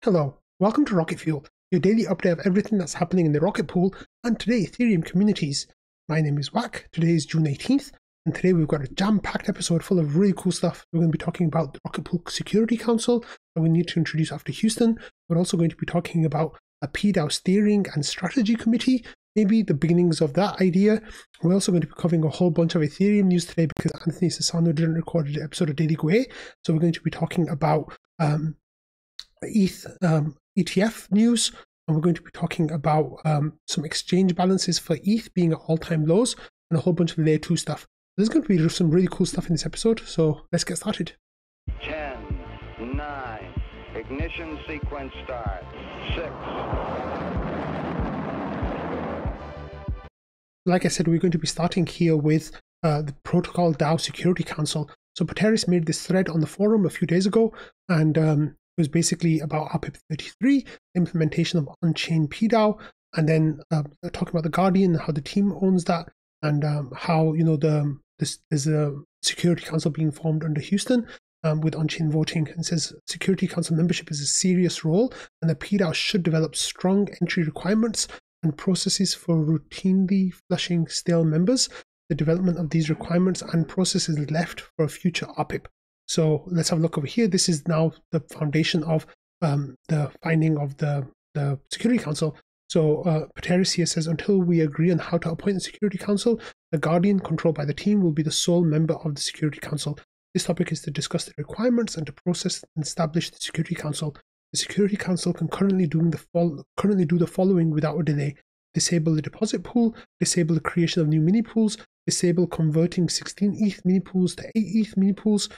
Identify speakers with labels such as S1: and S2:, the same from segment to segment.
S1: Hello, welcome to Rocket Fuel, your daily update of everything that's happening in the Rocket Pool and today Ethereum communities. My name is Wack, today is June 18th, and today we've got a jam-packed episode full of really cool stuff. We're going to be talking about the Rocket Pool Security Council that we need to introduce after Houston. We're also going to be talking about a pDAO steering and strategy committee, maybe the beginnings of that idea. We're also going to be covering a whole bunch of Ethereum news today because Anthony Sassano didn't record the episode of Daily Guay. So we're going to be talking about ETH ETF news, and we're going to be talking about some exchange balances for ETH being at all-time lows and a whole bunch of layer 2 stuff. There's going to be some really cool stuff in this episode, so let's get started.
S2: 10, 9, ignition sequence start, 6.
S1: Like I said, we're going to be starting here with the Protocol DAO Security Council. So Pateris made this thread on the forum a few days ago, and it was basically about RPL 33, implementation of on-chain pDAO, and then talking about the Guardian, how the team owns that, and how there's a Security Council being formed under Houston with on-chain voting. And it says Security Council membership is a serious role, and the pDAO should develop strong entry requirements and processes for routinely flushing stale members. The development of these requirements and processes left for a future RPIP. So let's have a look over here. This is now the foundation of the finding of the Security Council. So Pateris here says, until we agree on how to appoint the Security Council, the Guardian, controlled by the team, will be the sole member of the Security Council. This topic is to discuss the requirements and to process and establish the Security Council. The Security Council can currently do the following without a delay: disable the deposit pool, disable the creation of new mini pools, disable converting 16 ETH mini pools to 8 ETH mini pools,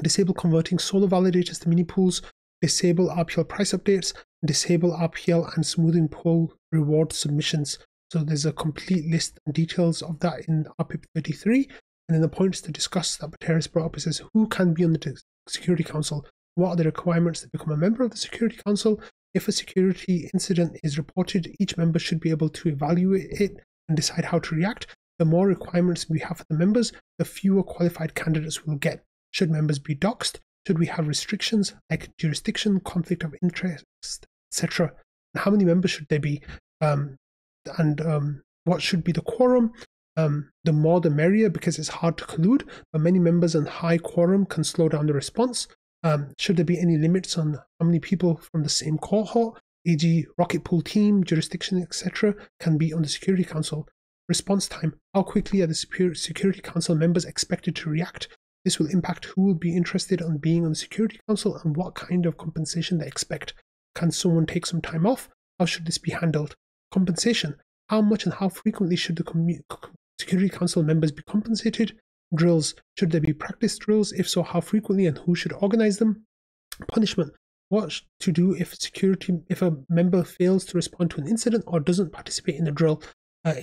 S1: disable converting solar validators to mini pools, disable RPL price updates, disable RPL and smoothing pool reward submissions. So there's a complete list and details of that in RPIP 33. And then the points to discuss that Pateris brought up, it says who can be on the Security Council, what are the requirements to become a member of the Security Council. If a security incident is reported, each member should be able to evaluate it and decide how to react. The more requirements we have for the members, the fewer qualified candidates we'll get. Should members be doxed? Should we have restrictions like jurisdiction, conflict of interest, etc.? And how many members should there be? What should be the quorum? The more the merrier, because it's hard to collude, but many members and high quorum can slow down the response. Should there be any limits on how many people from the same cohort, e.g. Rocket Pool team, jurisdiction, etc., can be on the Security Council? Response time. How quickly are the Security Council members expected to react? This will impact who will be interested in being on the Security Council and what kind of compensation they expect. Can someone take some time off? How should this be handled? Compensation. How much and how frequently should the Security Council members be compensated? Drills. Should there be practice drills? If so, how frequently and who should organize them? Punishment. What to do if a member fails to respond to an incident or doesn't participate in a drill?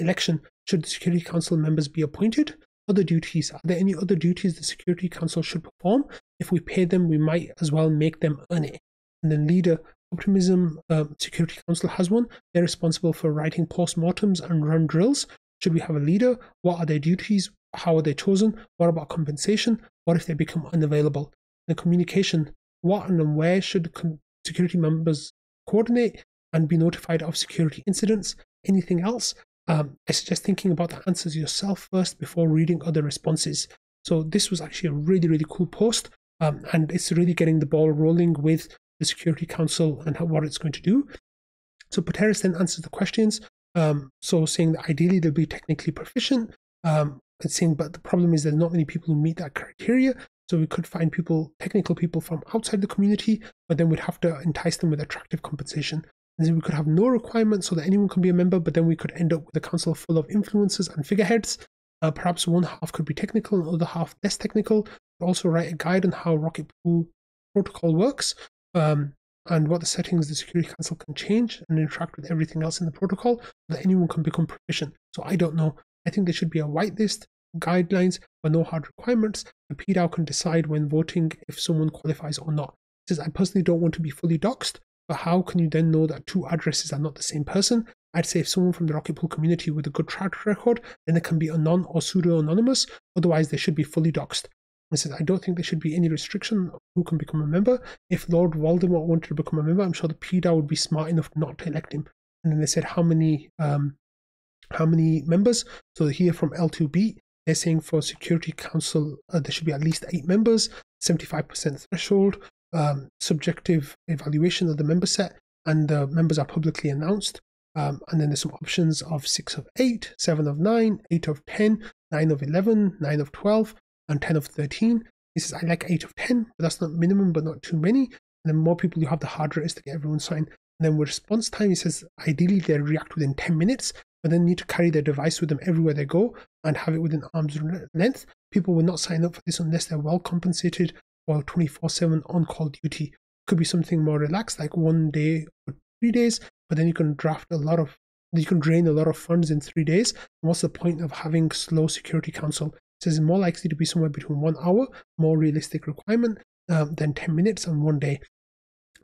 S1: Election. Should the Security Council members be appointed? Other duties. Are there any other duties the Security Council should perform? If we pay them, we might as well make them earn it. And then leader. Optimism Security Council has one. They're responsible for writing post-mortems and run drills. Should we have a leader? What are their duties? How are they chosen? What about compensation? What if they become unavailable? The communication. What and where should security members coordinate and be notified of security incidents? Anything else? I suggest thinking about the answers yourself first before reading other responses. So this was actually a really, really cool post, and it's really getting the ball rolling with the Security Council and what it's going to do. So Pateris then answers the questions. So saying that ideally they'll be technically proficient. It's saying, but the problem is there's not many people who meet that criteria. So we could find technical people from outside the community, but then we'd have to entice them with attractive compensation. And then we could have no requirements so that anyone can be a member, but then we could end up with a council full of influencers and figureheads. Perhaps one half could be technical and the other half less technical. We'd also write a guide on how Rocket Pool protocol works, and what the settings the Security Council can change and interact with everything else in the protocol so that anyone can become proficient. So I don't know. I think there should be a whitelist, guidelines, but no hard requirements. The pDAO can decide when voting if someone qualifies or not. It says, I personally don't want to be fully doxed, but how can you then know that two addresses are not the same person? I'd say if someone from the Rocket Pool community with a good track record, then they can be anon or pseudo-anonymous. Otherwise, they should be fully doxed. It says, I don't think there should be any restriction on who can become a member. If Lord Voldemort wanted to become a member, I'm sure the pDAO would be smart enough not to elect him. And then they said how many members. So here from L2B, they're saying for Security Council, there should be at least 8 members, 75% threshold, subjective evaluation of the member set, and the members are publicly announced. And then there's some options of 6 of 8, 7 of 9, 8 of 10, 9 of 11, 9 of 12, and 10 of 13. He says, I like 8 of 10, but that's not minimum, but not too many. And the more people you have, the harder it is to get everyone signed. And then with response time, he says, ideally they react within 10 minutes, but then need to carry their device with them everywhere they go and have it within arm's length. People will not sign up for this unless they're well compensated for 24/7 on-call duty. Could be something more relaxed, like 1 day or 3 days, but then you can drain a lot of funds in 3 days. And what's the point of having slow Security Council? It says it's more likely to be somewhere between 1 hour, more realistic requirement, than 10 minutes and 1 day.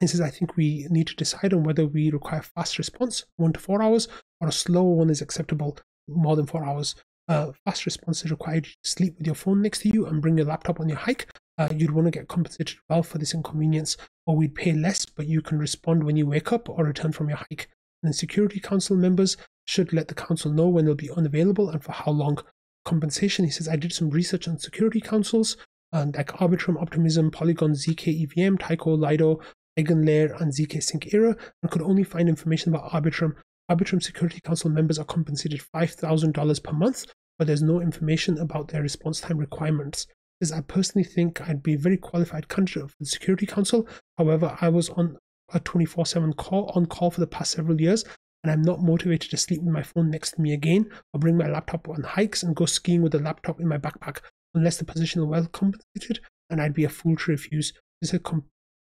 S1: It says, I think we need to decide on whether we require fast response, 1 to 4 hours, or a slow one is acceptable, more than 4 hours. Fast response is required you to sleep with your phone next to you and bring your laptop on your hike. You'd want to get compensated well for this inconvenience, or we'd pay less, but you can respond when you wake up or return from your hike. And then Security Council members should let the council know when they'll be unavailable and for how long. Compensation, he says, I did some research on Security Councils, like Arbitrum, Optimism, Polygon, ZK EVM, Tyco, Lido, Eigenlayer, and ZK Sync Era, and could only find information about Arbitrum. Arbitrum Security Council members are compensated $5,000 per month, but there's no information about their response time requirements. As I personally think I'd be a very qualified candidate for the Security Council. However, I was on a 24/7 call for the past several years, and I'm not motivated to sleep with my phone next to me again, or bring my laptop on hikes and go skiing with the laptop in my backpack, unless the position is well compensated, and I'd be a fool to refuse. This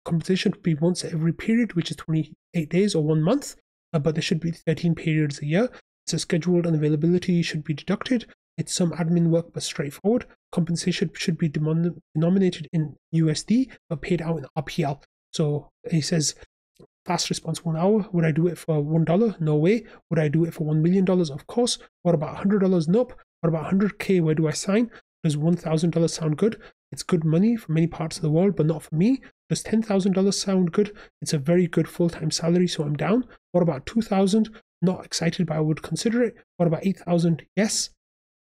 S1: compensation would be once every period, which is 28 days or 1 month, but there should be 13 periods a year. So scheduled and availability should be deducted. It's some admin work, but straightforward. Compensation should be denominated in USD, but paid out in RPL. So he says, fast response 1 hour. Would I do it for $1? No way. Would I do it for $1 million? Of course. What about $100? Nope. What about 100K? Where do I sign? Does $1,000 sound good? It's good money for many parts of the world, but not for me. Does $10,000 sound good? It's a very good full-time salary, so I'm down. What about $2,000? Not excited, but I would consider it. What about $8,000? Yes.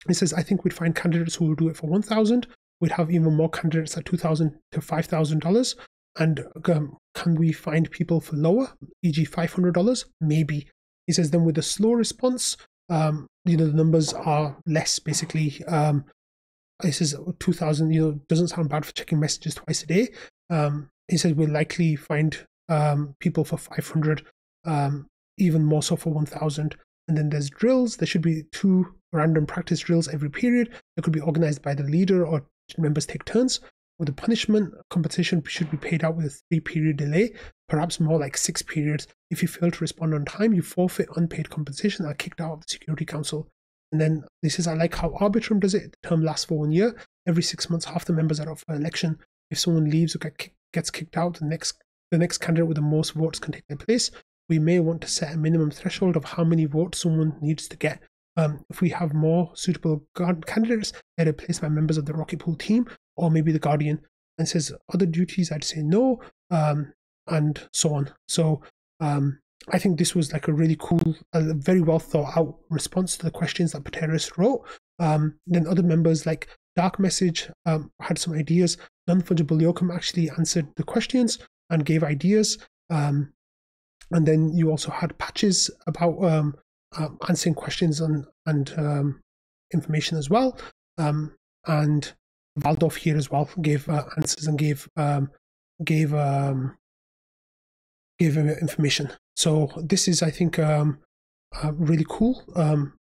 S1: It says, I think we'd find candidates who will do it for $1,000. We'd have even more candidates at $2,000 to $5,000. And can we find people for lower, e.g. $500? Maybe. He says, then with a slow response, the numbers are less, basically. This is 2,000, doesn't sound bad for checking messages twice a day. He says we'll likely find people for 500, even more so for 1,000. And then there's drills. There should be 2 random practice drills every period. They could be organized by the leader, or members take turns. With the punishment, compensation should be paid out with a 3-period delay, perhaps more like 6 periods. If you fail to respond on time, you forfeit unpaid compensation and are kicked out of the Security Council. And then this is, I like how Arbitrum does it. The term lasts for 1 year. Every 6 months, half the members are up for election. If someone leaves or gets kicked out, the next candidate with the most votes can take their place. We may want to set a minimum threshold of how many votes someone needs to get. If we have more suitable candidates, they're replaced by members of the Rocket Pool team, or maybe the Guardian. And says other duties, I'd say no, and so on. So I think this was like a really cool, very well thought out response to the questions that Pteris wrote. Then other members like Dark Message had some ideas. Non-Fungible Yoakum actually answered the questions and gave ideas. And then you also had Patches about answering questions and information as well. And Valdorf here as well gave answers and gave information. So this is, I think, really cool.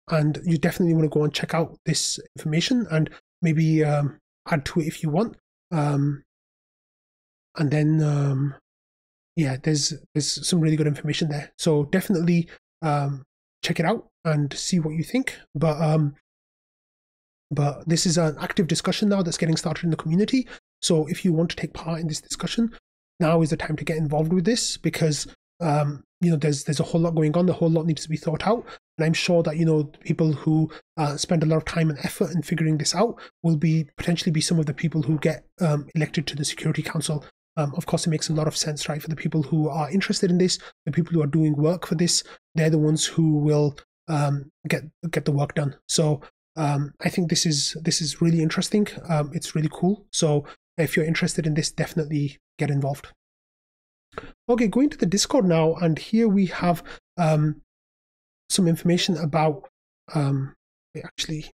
S1: And you definitely want to go and check out this information and maybe add to it if you want. And then, yeah, there's some really good information there. So definitely check it out and see what you think. But this is an active discussion now that's getting started in the community. So if you want to take part in this discussion, now is the time to get involved with this, because there's a whole lot going on. The whole lot needs to be thought out. And I'm sure that, people who spend a lot of time and effort in figuring this out will potentially be some of the people who get elected to the Security Council. Of course, it makes a lot of sense, right? For the people who are interested in this, the people who are doing work for this, they're the ones who will get the work done. So I think this is really interesting. It's really cool. So if you're interested in this, definitely get involved. Okay, going to the Discord now, and here we have some information about. Actually,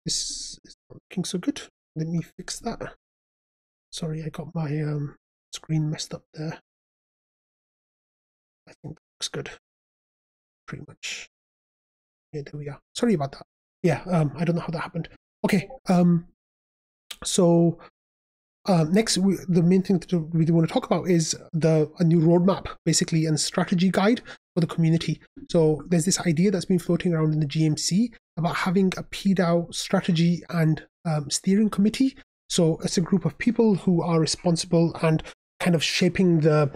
S1: this is not looking so good. Let me fix that. Sorry, I got my screen messed up there. I think that looks good. Pretty much. Yeah, there we are. Sorry about that. Yeah, I don't know how that happened. Okay, so next, the main thing that we want to talk about is a new roadmap, basically, and strategy guide for the community. So there's this idea that's been floating around in the GMC about having a pDAO strategy and steering committee. So it's a group of people who are responsible and kind of shaping the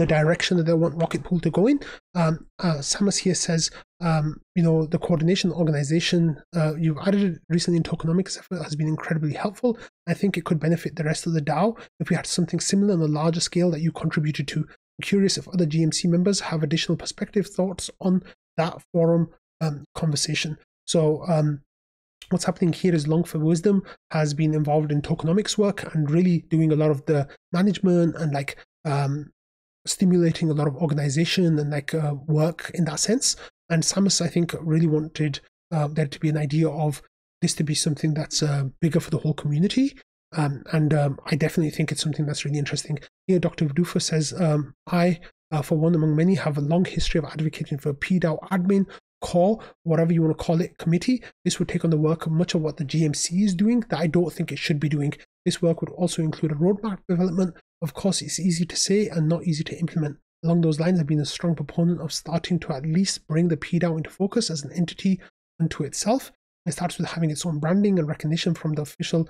S1: direction that they want Rocket Pool to go in. Samus here says, the coordination organization you've added recently in tokenomics effort has been incredibly helpful. I think it could benefit the rest of the DAO if we had something similar on a larger scale that you contributed to. I'm curious if other GMC members have additional perspective thoughts on that forum conversation. So what's happening here is Long for Wisdom has been involved in tokenomics work and really doing a lot of the management and stimulating a lot of organization and work in that sense. And Samus, I think, really wanted there to be an idea of this to be something that's bigger for the whole community. I definitely think it's something that's really interesting. Here, Dr. Doofus says, I, for one among many, have a long history of advocating for a pDAO admin, core, whatever you want to call it, committee. This would take on the work of much of what the GMC is doing that I don't think it should be doing. This work would also include a roadmap development. Of course, it's easy to say and not easy to implement. Along those lines, I've been a strong proponent of starting to at least bring the pDAO into focus as an entity unto itself. It starts with having its own branding and recognition from the official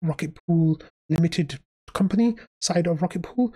S1: Rocket Pool Limited company side of Rocket Pool.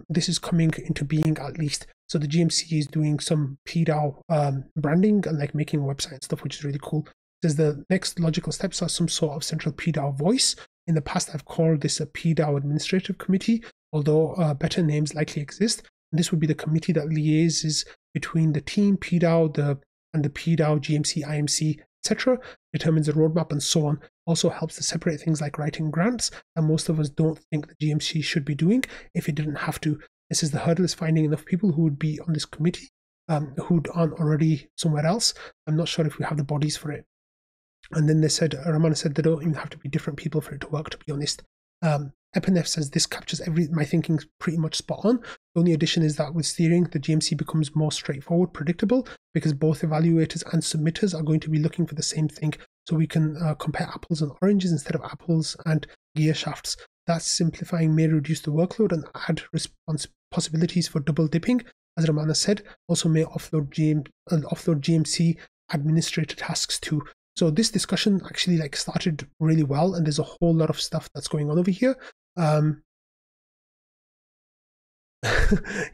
S1: This is coming into being at least. So the GMC is doing some pDAO branding and making a website and stuff, which is really cool. Says the next logical steps are some sort of central pDAO voice. In the past, I've called this a pDAO administrative committee, although better names likely exist. And this would be the committee that liaises between the team, pDAO, and the pDAO, GMC, IMC, etc., determines the roadmap and so on. Also helps to separate things like writing grants, and most of us don't think the GMC should be doing if it didn't have to. This is the hurdle, is finding enough people who would be on this committee who aren't already somewhere else. I'm not sure if we have the bodies for it. And then Ramana said they don't even have to be different people for it to work, to be honest. Epinef says this captures my thinking pretty much spot on. The only addition is that with steering, the GMC becomes more straightforward, predictable, because both evaluators and submitters are going to be looking for the same thing. So we can compare apples and oranges instead of apples and gear shafts. That simplifying may reduce the workload and add response possibilities for double dipping, as Ramana said. Also may offload GMC administrator tasks too. So this discussion actually started really well, and there's a whole lot of stuff that's going on over here.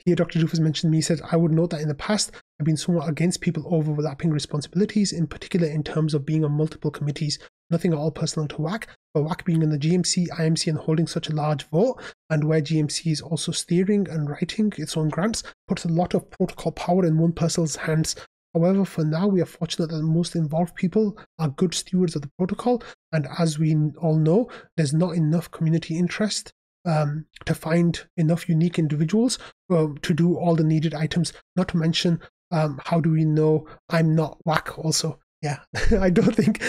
S1: Here, Dr. Doofus mentioned me, said, I would note that in the past, I've been somewhat against people overlapping responsibilities, in particular in terms of being on multiple committees. Nothing at all personal to WAC, but WAC being in the GMC, IMC, and holding such a large vote, and where GMC is also steering and writing its own grants, puts a lot of protocol power in one person's hands. However, for now, we are fortunate that the most involved people are good stewards of the protocol, and as we all know, there's not enough community interest to find enough unique individuals to do all the needed items. Not to mention, how do we know I'm not whack also? Yeah, I don't think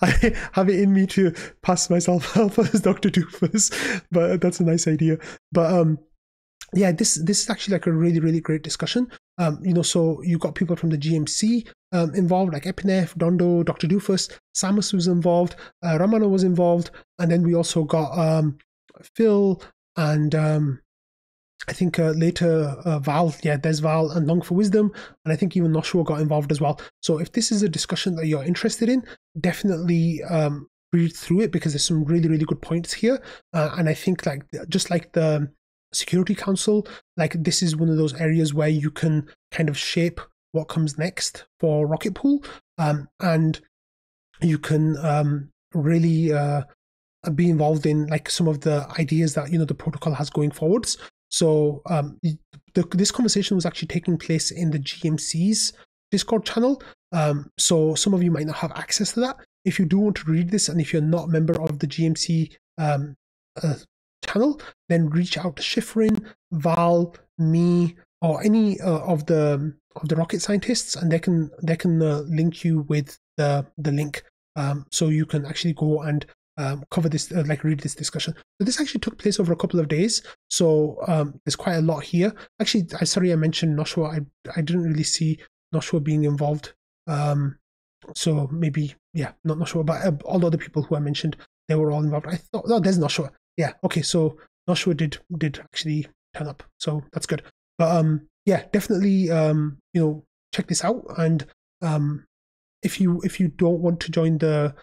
S1: I have it in me to pass myself off as Dr. Doofus, but that's a nice idea. But yeah, this is actually a really, really great discussion. So you got people from the GMC involved, like Epinef, Dondo, Dr. Doofus, Samus was involved, Ramana was involved, and then we also got Phil and I think later Val, there's Val and Long for Wisdom, and I think even Noshua got involved as well. So if this is a discussion that you're interested in, definitely read through it, because there's some really, really good points here. And I think just like the Security Council, this is one of those areas where you can kind of shape what comes next for Rocket Pool, and you can really be involved in like some of the ideas that the protocol has going forwards. So this conversation was actually taking place in the GMC's Discord channel. So some of you might not have access to that. If you do want to read this, and if you're not a member of the GMC channel, then reach out to Schifrin, Val, me, or any of the rocket scientists, and they can link you with the link, so you can actually go and cover this, like read this discussion. So this actually took place over a couple of days. So there's quite a lot here. Actually, sorry I mentioned Noshua. I didn't really see Noshua being involved. So maybe, yeah, not Noshua, but all the other people who I mentioned, they were all involved. I thought, no, there's Noshua. Yeah, okay, so Noshua did actually turn up. So that's good. But yeah, definitely check this out. And if you don't want to join the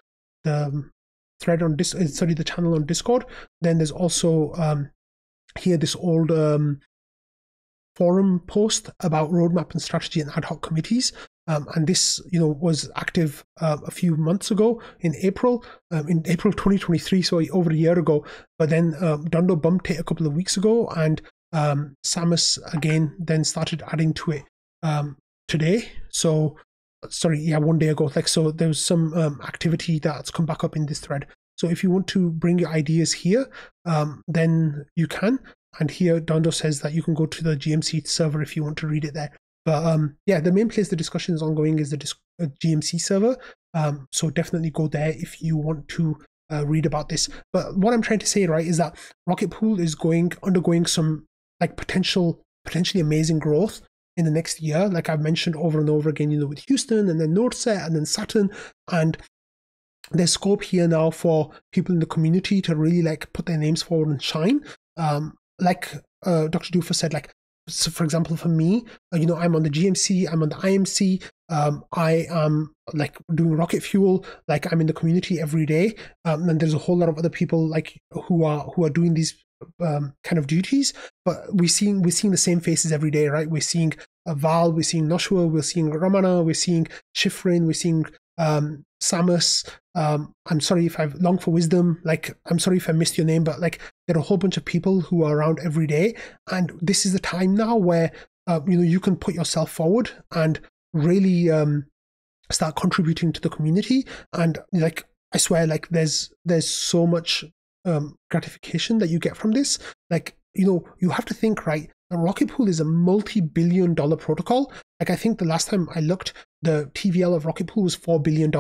S1: thread on the channel on Discord, then there's also here this old forum post about roadmap and strategy and ad hoc committees, and this was active a few months ago in April 2023, so over a year ago. But then Dondo bumped it a couple of weeks ago, and Samus again then started adding to it today. So sorry, yeah, 1 day ago. Like, so there was some activity that's come back up in this thread. So if you want to bring your ideas here, then you can. And here Dondo says that you can go to the GMC server if you want to read it there. But yeah, the main place the discussion is ongoing is the GMC server. So definitely go there if you want to read about this. But what I'm trying to say, right, is that Rocket Pool is undergoing some like potentially amazing growth in the next year, like I've mentioned over and over again, with Houston and then NodeSet and then Saturn. And there's scope here now for people in the community to really like put their names forward and shine. Like Dr. Doofer said, like, so for example, for me, I'm on the GMC, I'm on the IMC, I am like doing rocket fuel, like I'm in the community every day. And there's a whole lot of other people like who are doing these kind of duties, but we're seeing the same faces every day, right? We're seeing Val, we're seeing Noshua, we're seeing Ramana, we're seeing Schifrin, we're seeing Samus. I'm sorry if I've Long for Wisdom, like I'm sorry if I missed your name, but like there are a whole bunch of people who are around every day, and this is the time now where you can put yourself forward and really start contributing to the community. And like I swear, like there's so much gratification that you get from this. Like, you have to think, right, a Rocket Pool is a multi-billion-dollar protocol. Like I think the last time I looked, the TVL of Rocket Pool was $4 billion.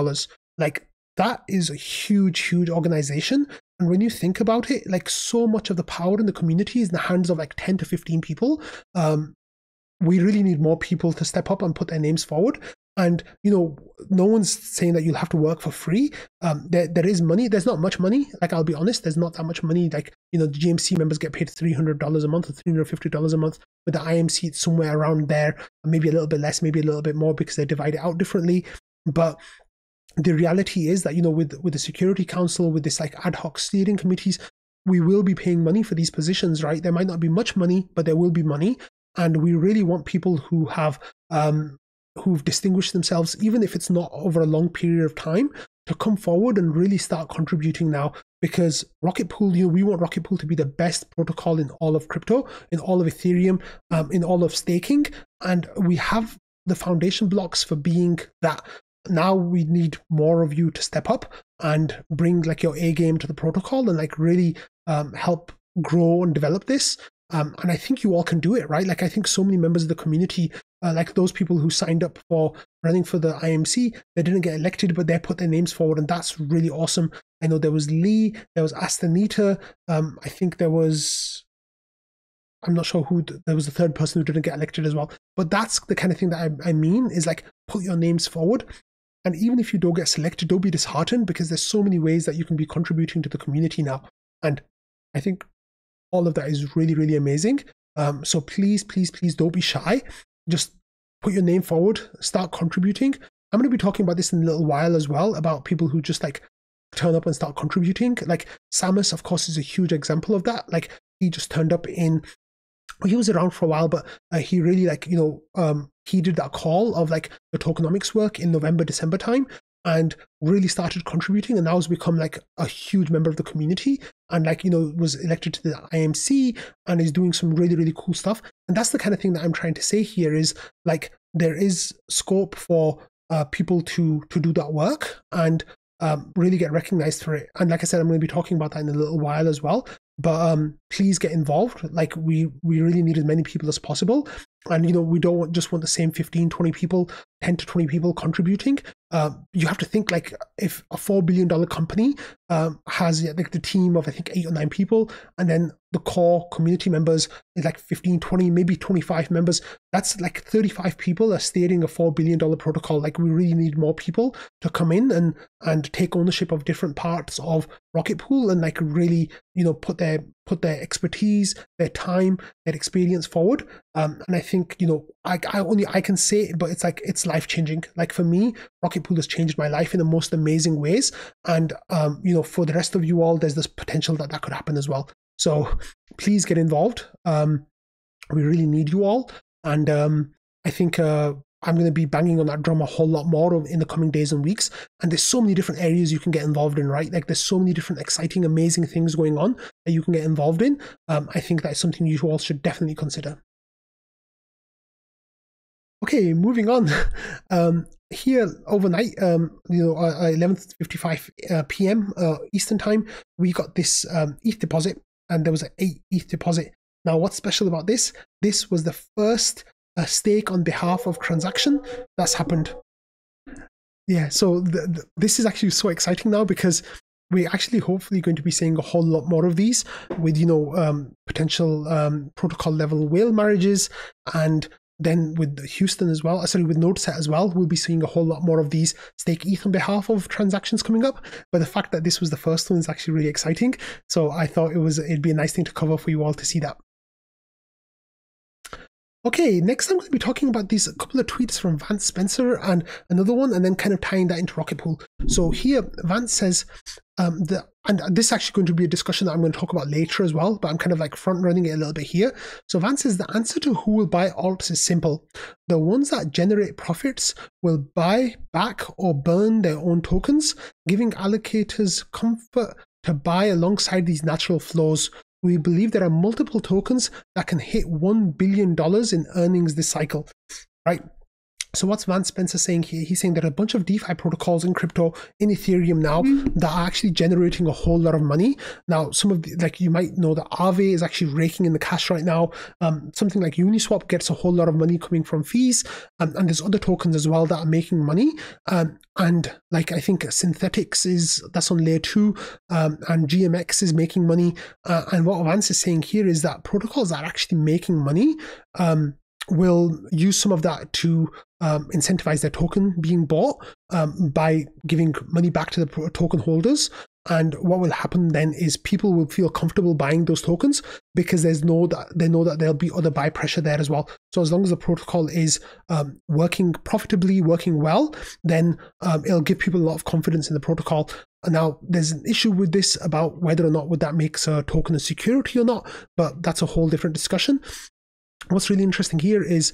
S1: Like that is a huge organization. And when you think about it, like so much of the power in the community is in the hands of like 10 to 15 people. We really need more people to step up and put their names forward. And, no one's saying that you'll have to work for free. There is money. There's not much money. Like, I'll be honest, there's not that much money. Like, the GMC members get paid $300 a month or $350 a month. With the IMC, it's somewhere around there, maybe a little bit less, maybe a little bit more, because they divide it out differently. But the reality is that, with the Security Council, with this like ad hoc steering committees, we will be paying money for these positions, right? There might not be much money, but there will be money. And we really want people who have, who've distinguished themselves, even if it's not over a long period of time, to come forward and really start contributing now. Because Rocket Pool, we want Rocket Pool to be the best protocol in all of crypto, in all of Ethereum, in all of staking. And we have the foundation blocks for being that. Now we need more of you to step up and bring like your A game to the protocol and like really help grow and develop this. And I think you all can do it, right? Like I think so many members of the community, like those people who signed up for running for the IMC, they didn't get elected, but they put their names forward, and that's really awesome. I know there was Lee, there was Astanita, I think there was, I'm not sure who, there was a third person who didn't get elected as well. But that's the kind of thing that I mean, is like put your names forward. And even if you don't get selected, don't be disheartened, because there's so many ways that you can be contributing to the community now. And I think all of that is really, really amazing. So please don't be shy. Just put your name forward, start contributing. I'm going to be talking about this in a little while as well, about people who just like turn up and start contributing. Like Samus, of course, is a huge example of that. Like he just turned up in he was around for a while, but he really he did that call of like the tokenomics work in November, December time, and really started contributing, and now has become like a huge member of the community, and was elected to the IMC and is doing some really, really cool stuff. And that's the kind of thing that I'm trying to say here is like there is scope for people to do that work and really get recognized for it. And like I said, I'm going to be talking about that in a little while as well. But please get involved. Like we really need as many people as possible. And, we don't just want the same 15, 20 people, 10 to 20 people contributing. You have to think like if a $4 billion company has like the team of, I think, 8 or 9 people, and then the core community members is like 15, 20, maybe 25 members. That's like 35 people are steering a $4 billion protocol. Like we really need more people to come in and take ownership of different parts of Rocket Pool and like really, put their expertise, their time, their experience forward. And I think, I can say it, but it's like, it's life changing. Like for me, Rocket Pool has changed my life in the most amazing ways. And, for the rest of you all, there's this potential that could happen as well. So please get involved. We really need you all. And I think I'm going to be banging on that drum a whole lot more in the coming days and weeks. And there's so many different areas you can get involved in, right? Like there's so many different exciting, amazing things going on that you can get involved in. I think that's something you all should definitely consider. Okay, moving on. Here overnight, 11:55 p.m. Eastern time, we got this ETH deposit, and there was an 8 ETH deposit. Now, what's special about this? This was the first stake on behalf of transaction that's happened. Yeah, so this is actually so exciting now because we're actually hopefully going to be seeing a whole lot more of these with potential protocol level whale marriages, and then with Houston as well, with NodeSet as well, we'll be seeing a whole lot more of these stake ETH on behalf of transactions coming up. But the fact that this was the first one is actually really exciting. So I thought it'd be a nice thing to cover for you all to see that. Okay, next I'm going to be talking about these couple of tweets from Vance Spencer and another one, and then kind of tying that into Rocket Pool. So here, Vance says, and this is actually going to be a discussion that I'm going to talk about later as well, but I'm kind of like front running it a little bit here. So Vance says the answer to who will buy alts is simple. The ones that generate profits will buy back or burn their own tokens, giving allocators comfort to buy alongside these natural flows. We believe there are multiple tokens that can hit $1 billion in earnings this cycle, right? So what's Vance Spencer saying here? He's saying there are a bunch of DeFi protocols in crypto, in Ethereum now, that are actually generating a whole lot of money. Now, some of the, like you might know that Aave is actually raking in the cash right now. Something like Uniswap gets a whole lot of money coming from fees. And there's other tokens as well that are making money. And like I think Synthetics that's on layer 2, and GMX is making money. And what Vance is saying here is that protocols that are actually making money will use some of that to incentivize their token being bought by giving money back to the token holders. And what will happen then is people will feel comfortable buying those tokens because they know that there'll be other buy pressure there as well. So as long as the protocol is working profitably, working well, then it'll give people a lot of confidence in the protocol. And now there's an issue with this about whether or not would that makes a token a security or not, but that's a whole different discussion. What's really interesting here is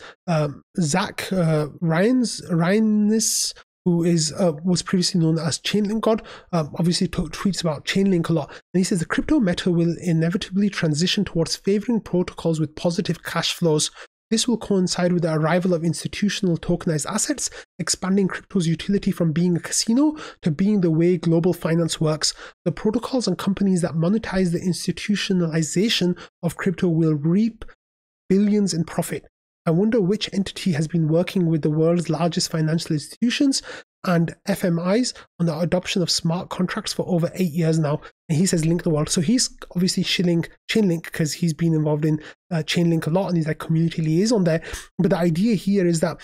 S1: Zach Ryanis, who was previously known as Chainlink God, obviously tweets about Chainlink a lot. And he says the crypto meta will inevitably transition towards favoring protocols with positive cash flows. This will coincide with the arrival of institutional tokenized assets, expanding crypto's utility from being a casino to being the way global finance works. The protocols and companies that monetize the institutionalization of crypto will reap billions in profit. I wonder which entity has been working with the world's largest financial institutions and FMIs on the adoption of smart contracts for over 8 years now. And he says link the world. So he's obviously shilling Chainlink because he's been involved in Chainlink a lot and he's like community liaison there. But the idea here is that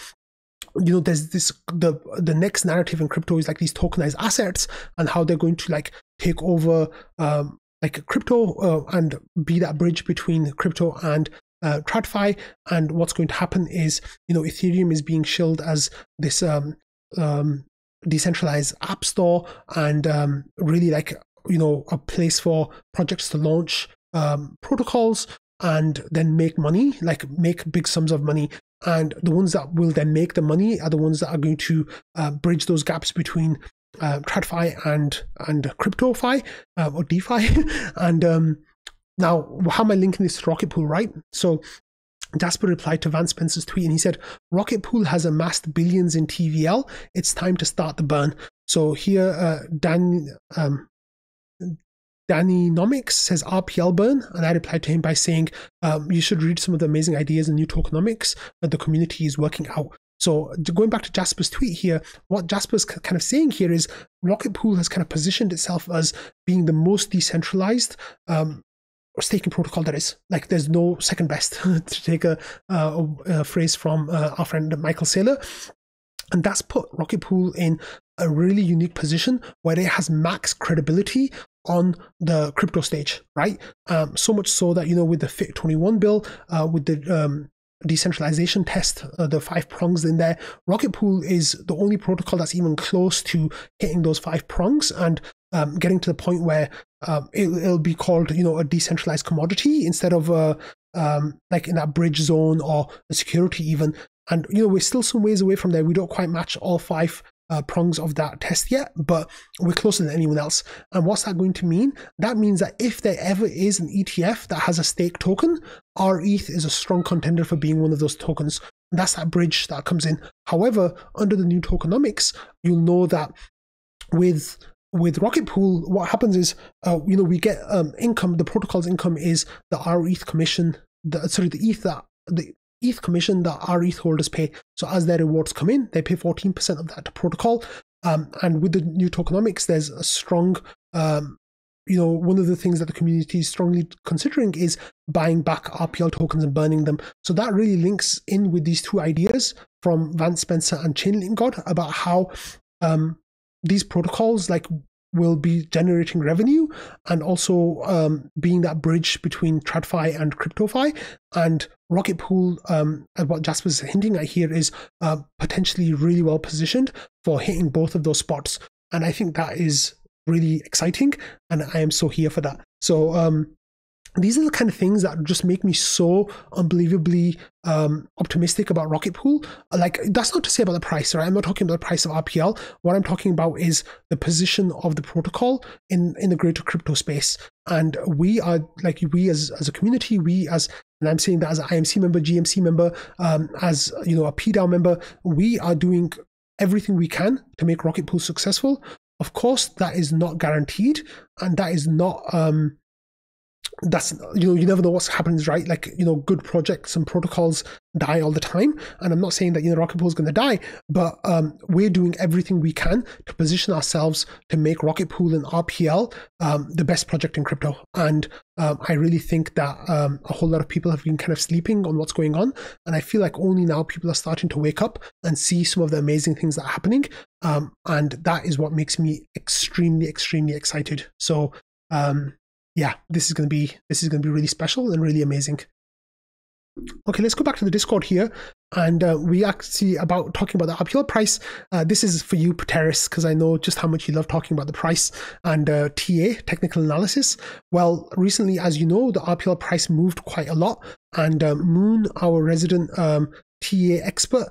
S1: there's the next narrative in crypto is like these tokenized assets and how they're going to like take over like crypto and be that bridge between crypto and TradFi. And what's going to happen is, Ethereum is being shilled as this decentralized app store and really like, a place for projects to launch protocols and then make money, like make big sums of money. And the ones that will then make the money are the ones that are going to bridge those gaps between TradFi and CryptoFi or DeFi. And now, how am I linking this to Rocket Pool, right? So Jasper replied to Vance Spencer's tweet and he said, Rocket Pool has amassed billions in TVL. It's time to start the burn. So here, Dannynomics says RPL burn, and I replied to him by saying, you should read some of the amazing ideas in new tokenomics that the community is working out. So going back to Jasper's tweet here, what Jasper's kind of saying here is Rocket Pool has kind of positioned itself as being the most decentralized staking protocol that is. Like there's no second best, to take a phrase from our friend Michael Saylor. And that's put Rocket Pool in a really unique position where it has max credibility on the crypto stage, right? So much so that, you know, with the FIT21 bill, with the decentralization test, the 5 prongs in there, Rocket Pool is the only protocol that's even close to hitting those 5 prongs and getting to the point where it'll be called, you know, a decentralized commodity instead of like in that bridge zone or a security even. And, you know, we're still some ways away from there. We don't quite match all 5 prongs of that test yet, but we're closer than anyone else. And what's that going to mean? That means that if there ever is an ETF that has a stake token, our ETH is a strong contender for being one of those tokens. And that's that bridge that comes in. However, under the new tokenomics, you'll know that with Rocket Pool, what happens is, you know, we get income. The protocol's income is the ETH commission, the ETH commission that our ETH holders pay. So as their rewards come in, they pay 14% of that to protocol. And with the new tokenomics, there's a strong, you know, one of the things that the community is strongly considering is buying back RPL tokens and burning them. So that really links in with these 2 ideas from Vance Spencer and Chainlink God about how these protocols like will be generating revenue and also being that bridge between TradFi and CryptoFi. And Rocket Pool, what Jasper's hinting at here, is potentially really well positioned for hitting both of those spots. And I think that is really exciting, and I am so here for that. So these are the kind of things that just make me so unbelievably optimistic about Rocket Pool. Like, that's not to say about the price, right? I'm not talking about the price of RPL. What I'm talking about is the position of the protocol in the greater crypto space. And we are, like, we as a community, and I'm saying that as an IMC member, GMC member, as, you know, a pDAO member, we are doing everything we can to make Rocket Pool successful. Of course, that is not guaranteed, and that is not that's, you know, you never know what happens, right? Like, you know, good projects and protocols die all the time, and I'm not saying that, you know, Rocket Pool is going to die, but we're doing everything we can to position ourselves to make Rocket Pool and RPL the best project in crypto. And I really think that a whole lot of people have been kind of sleeping on what's going on, and I feel like only now people are starting to wake up and see some of the amazing things that are happening, and that is what makes me extremely excited. So yeah, this is going to be really special and really amazing. Okay, let's go back to the Discord here, and we actually about talking about the RPL price. This is for you, Pateris, because I know just how much you love talking about the price and TA, technical analysis. Well, recently, as you know, the RPL price moved quite a lot, and Moon, our resident TA expert,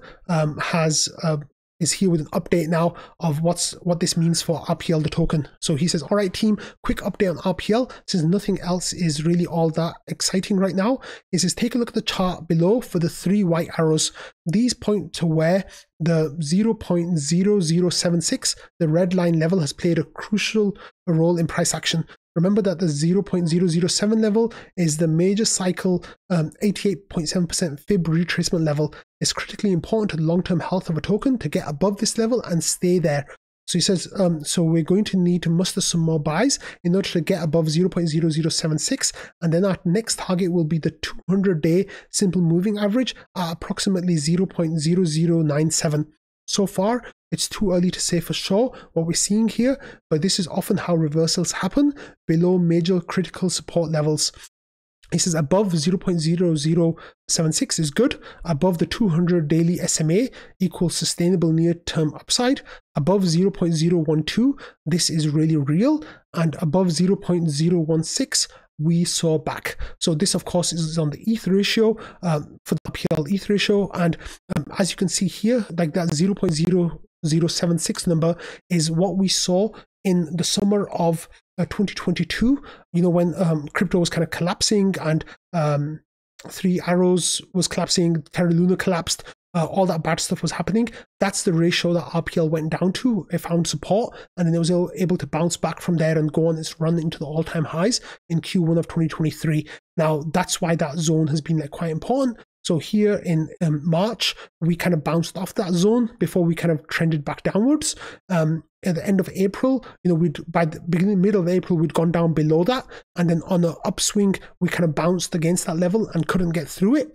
S1: is here with an update now of what this means for RPL, the token. So he says, all right, team, quick update on RPL, since nothing else is really all that exciting right now. He says, take a look at the chart below for the 3 white arrows. These point to where the 0.0076, the red line level, has played a crucial role in price action. Remember that the 0.007 level is the major cycle 88.7% fib retracement level. It's critically important to the long-term health of a token to get above this level and stay there. So he says, so we're going to need to muster some more buys in order to get above 0.0076, and then our next target will be the 200-day simple moving average at approximately 0.0097. So far, it's too early to say for sure what we're seeing here, but this is often how reversals happen below major critical support levels. He says above 0.0076 is good. Above the 200 daily SMA equals sustainable near-term upside. Above 0.012, this is really real. And above 0.016, we saw back. So this, of course, is on the ETH ratio, for the RPL ETH ratio. And as you can see here, like that 0.0076 number is what we saw in the summer of 2022, when crypto was kind of collapsing and Three Arrows was collapsing, Terra Luna collapsed, all that bad stuff was happening. That's the ratio that RPL went down to. It found support, and then it was able to bounce back from there and go on its run into the all-time highs in Q1 of 2023. Now, that's why that zone has been quite important. So here in March, we kind of bounced off that zone before we kind of trended back downwards. At the end of April, by the middle of April, we'd gone down below that. And then on the upswing, we kind of bounced against that level and couldn't get through it.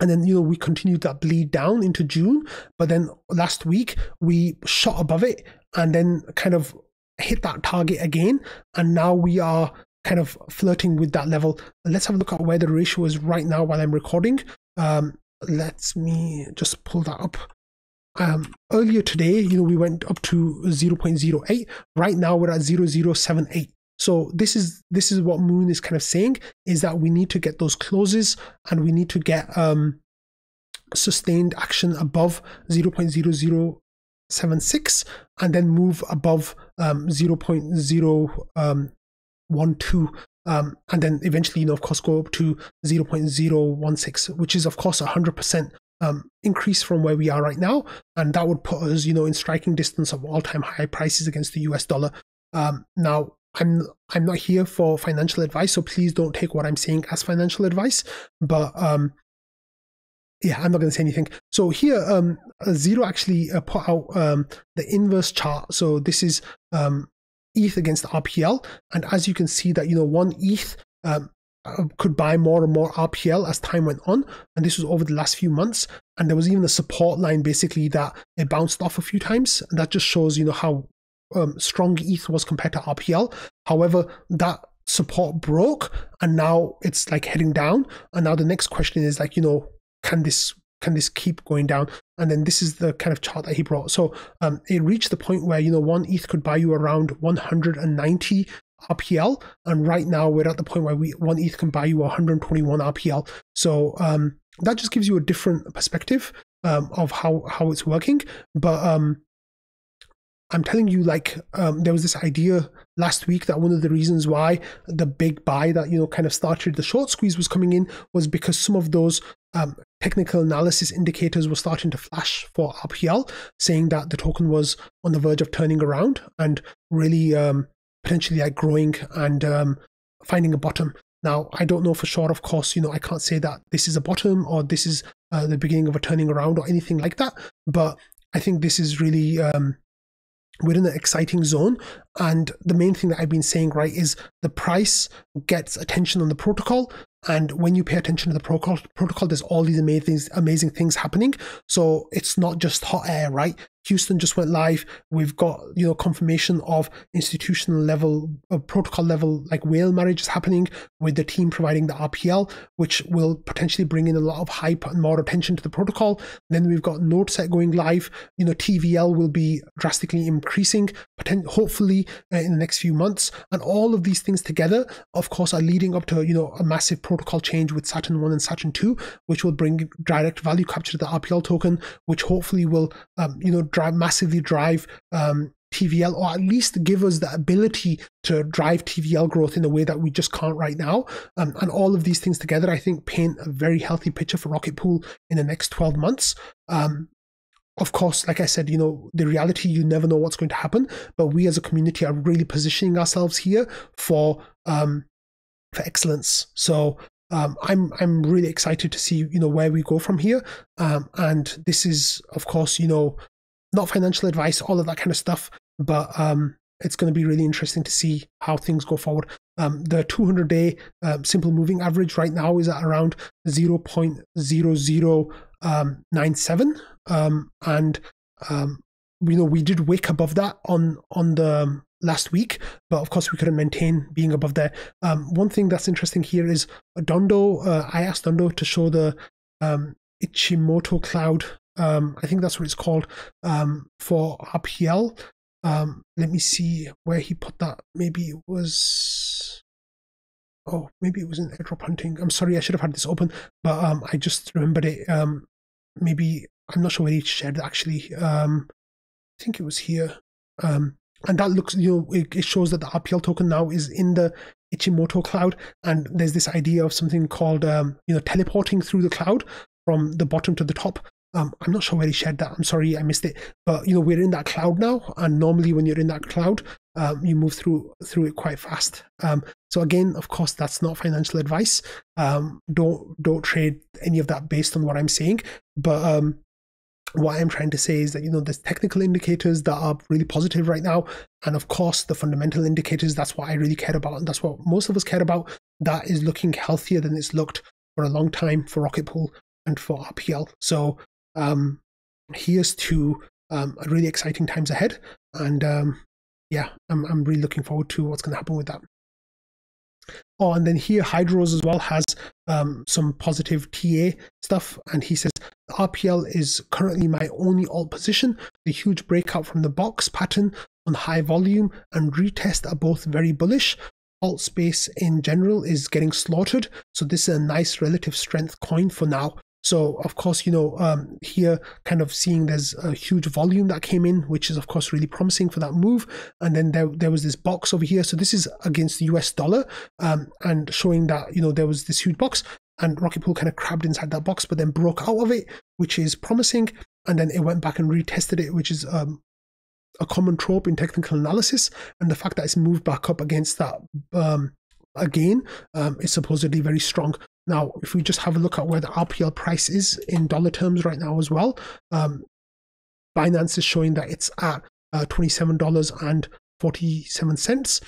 S1: And then, we continued that bleed down into June. But then last week, we shot above it and then kind of hit that target again. And now we are kind of flirting with that level. Let's have a look at where the ratio is right now while I'm recording. Let me just pull that up. Earlier today, we went up to 0.08. Right now we're at 0.078. So this is what Moon is kind of saying, is that we need to get those closes and we need to get sustained action above 0.0076 and then move above 0.012. And then eventually, of course, go up to 0.016, which is, of course, 100% increase from where we are right now. And that would put us, in striking distance of all-time high prices against the US dollar. Now, I'm not here for financial advice, so please don't take what I'm saying as financial advice. But yeah, I'm not going to say anything. So here, Zero actually put out the inverse chart. So this is ETH against RPL, and as you can see that one ETH could buy more and more RPL as time went on, and this was over the last few months. And there was even a support line basically that it bounced off a few times, and that just shows how strong ETH was compared to RPL. However, that support broke, and now it's heading down. And now the next question is can this keep going down? And then this is the kind of chart that he brought. So it reached the point where one ETH could buy you around 190 RPL, and right now we're at the point where one ETH can buy you 121 RPL. So that just gives you a different perspective of how it's working. But I'm telling you, there was this idea last week that one of the reasons why the big buy that, kind of started the short squeeze was coming in was because some of those technical analysis indicators were starting to flash for RPL, saying that the token was on the verge of turning around and really potentially growing and finding a bottom. Now, I don't know for sure, of course, I can't say that this is a bottom or this is the beginning of a turning around or anything like that. But I think this is really... we're in an exciting zone, and the main thing that I've been saying, right, is the price gets attention on the protocol, and when you pay attention to the protocol, there's all these amazing things happening. So it's not just hot air, right? Houston just went live. We've got confirmation of institutional level, protocol level, whale marriages happening with the team providing the RPL, which will potentially bring in a lot of hype and more attention to the protocol. Then we've got NodeSet going live. TVL will be drastically increasing, hopefully in the next few months. And all of these things together, of course, are leading up to a massive protocol change with Saturn 1 and Saturn 2, which will bring direct value capture to the RPL token, which hopefully will massively drive TVL, or at least give us the ability to drive TVL growth in a way that we just can't right now. And all of these things together, I think, paint a very healthy picture for Rocket Pool in the next 12 months. Of course, like I said, the reality, you never know what's going to happen, but we as a community are really positioning ourselves here for excellence. So I'm really excited to see where we go from here. And this is, of course, not financial advice, all of that kind of stuff, but it's going to be really interesting to see how things go forward. The 200-day simple moving average right now is at around 0.0097, and we did wick above that on the last week, but of course we couldn't maintain being above there. One thing that's interesting here is Dondo. I asked Dondo to show the Ichimoto cloud. I think that's what it's called, for RPL. Let me see where he put that. Maybe it was oh, maybe it was in airdrop hunting. I'm sorry, I should have had this open, but I just remembered it. Maybe I'm not sure where he shared it actually. I think it was here. And that looks, it shows that the RPL token now is in the Ichimoto cloud, and there's this idea of something called teleporting through the cloud from the bottom to the top. I'm not sure where he shared that. I'm sorry, I missed it. But we're in that cloud now, and normally when you're in that cloud, you move through it quite fast. So again, of course, that's not financial advice. Don't trade any of that based on what I'm saying. But what I'm trying to say is that there's technical indicators that are really positive right now, and of course the fundamental indicators. That's what I really care about, and that's what most of us care about. That is looking healthier than it's looked for a long time for Rocket Pool and for RPL. So here's to really exciting times ahead, and yeah, I'm really looking forward to what's going to happen with that. Oh, and then here Hydros as well has some positive TA stuff, and he says RPL is currently my only alt position. The huge breakout from the box pattern on high volume and retest are both very bullish. Alt space in general is getting slaughtered, so this is a nice relative strength coin for now. So of course, here kind of seeing there's a huge volume that came in, which is of course really promising for that move. And then there was this box over here. So this is against the US dollar, and showing that, there was this huge box, and Rocket Pool kind of crabbed inside that box, but then broke out of it, which is promising. And then it went back and retested it, which is a common trope in technical analysis. And the fact that it's moved back up against that again is supposedly very strong. Now, if we just have a look at where the RPL price is in dollar terms right now as well, Binance is showing that it's at $27.47.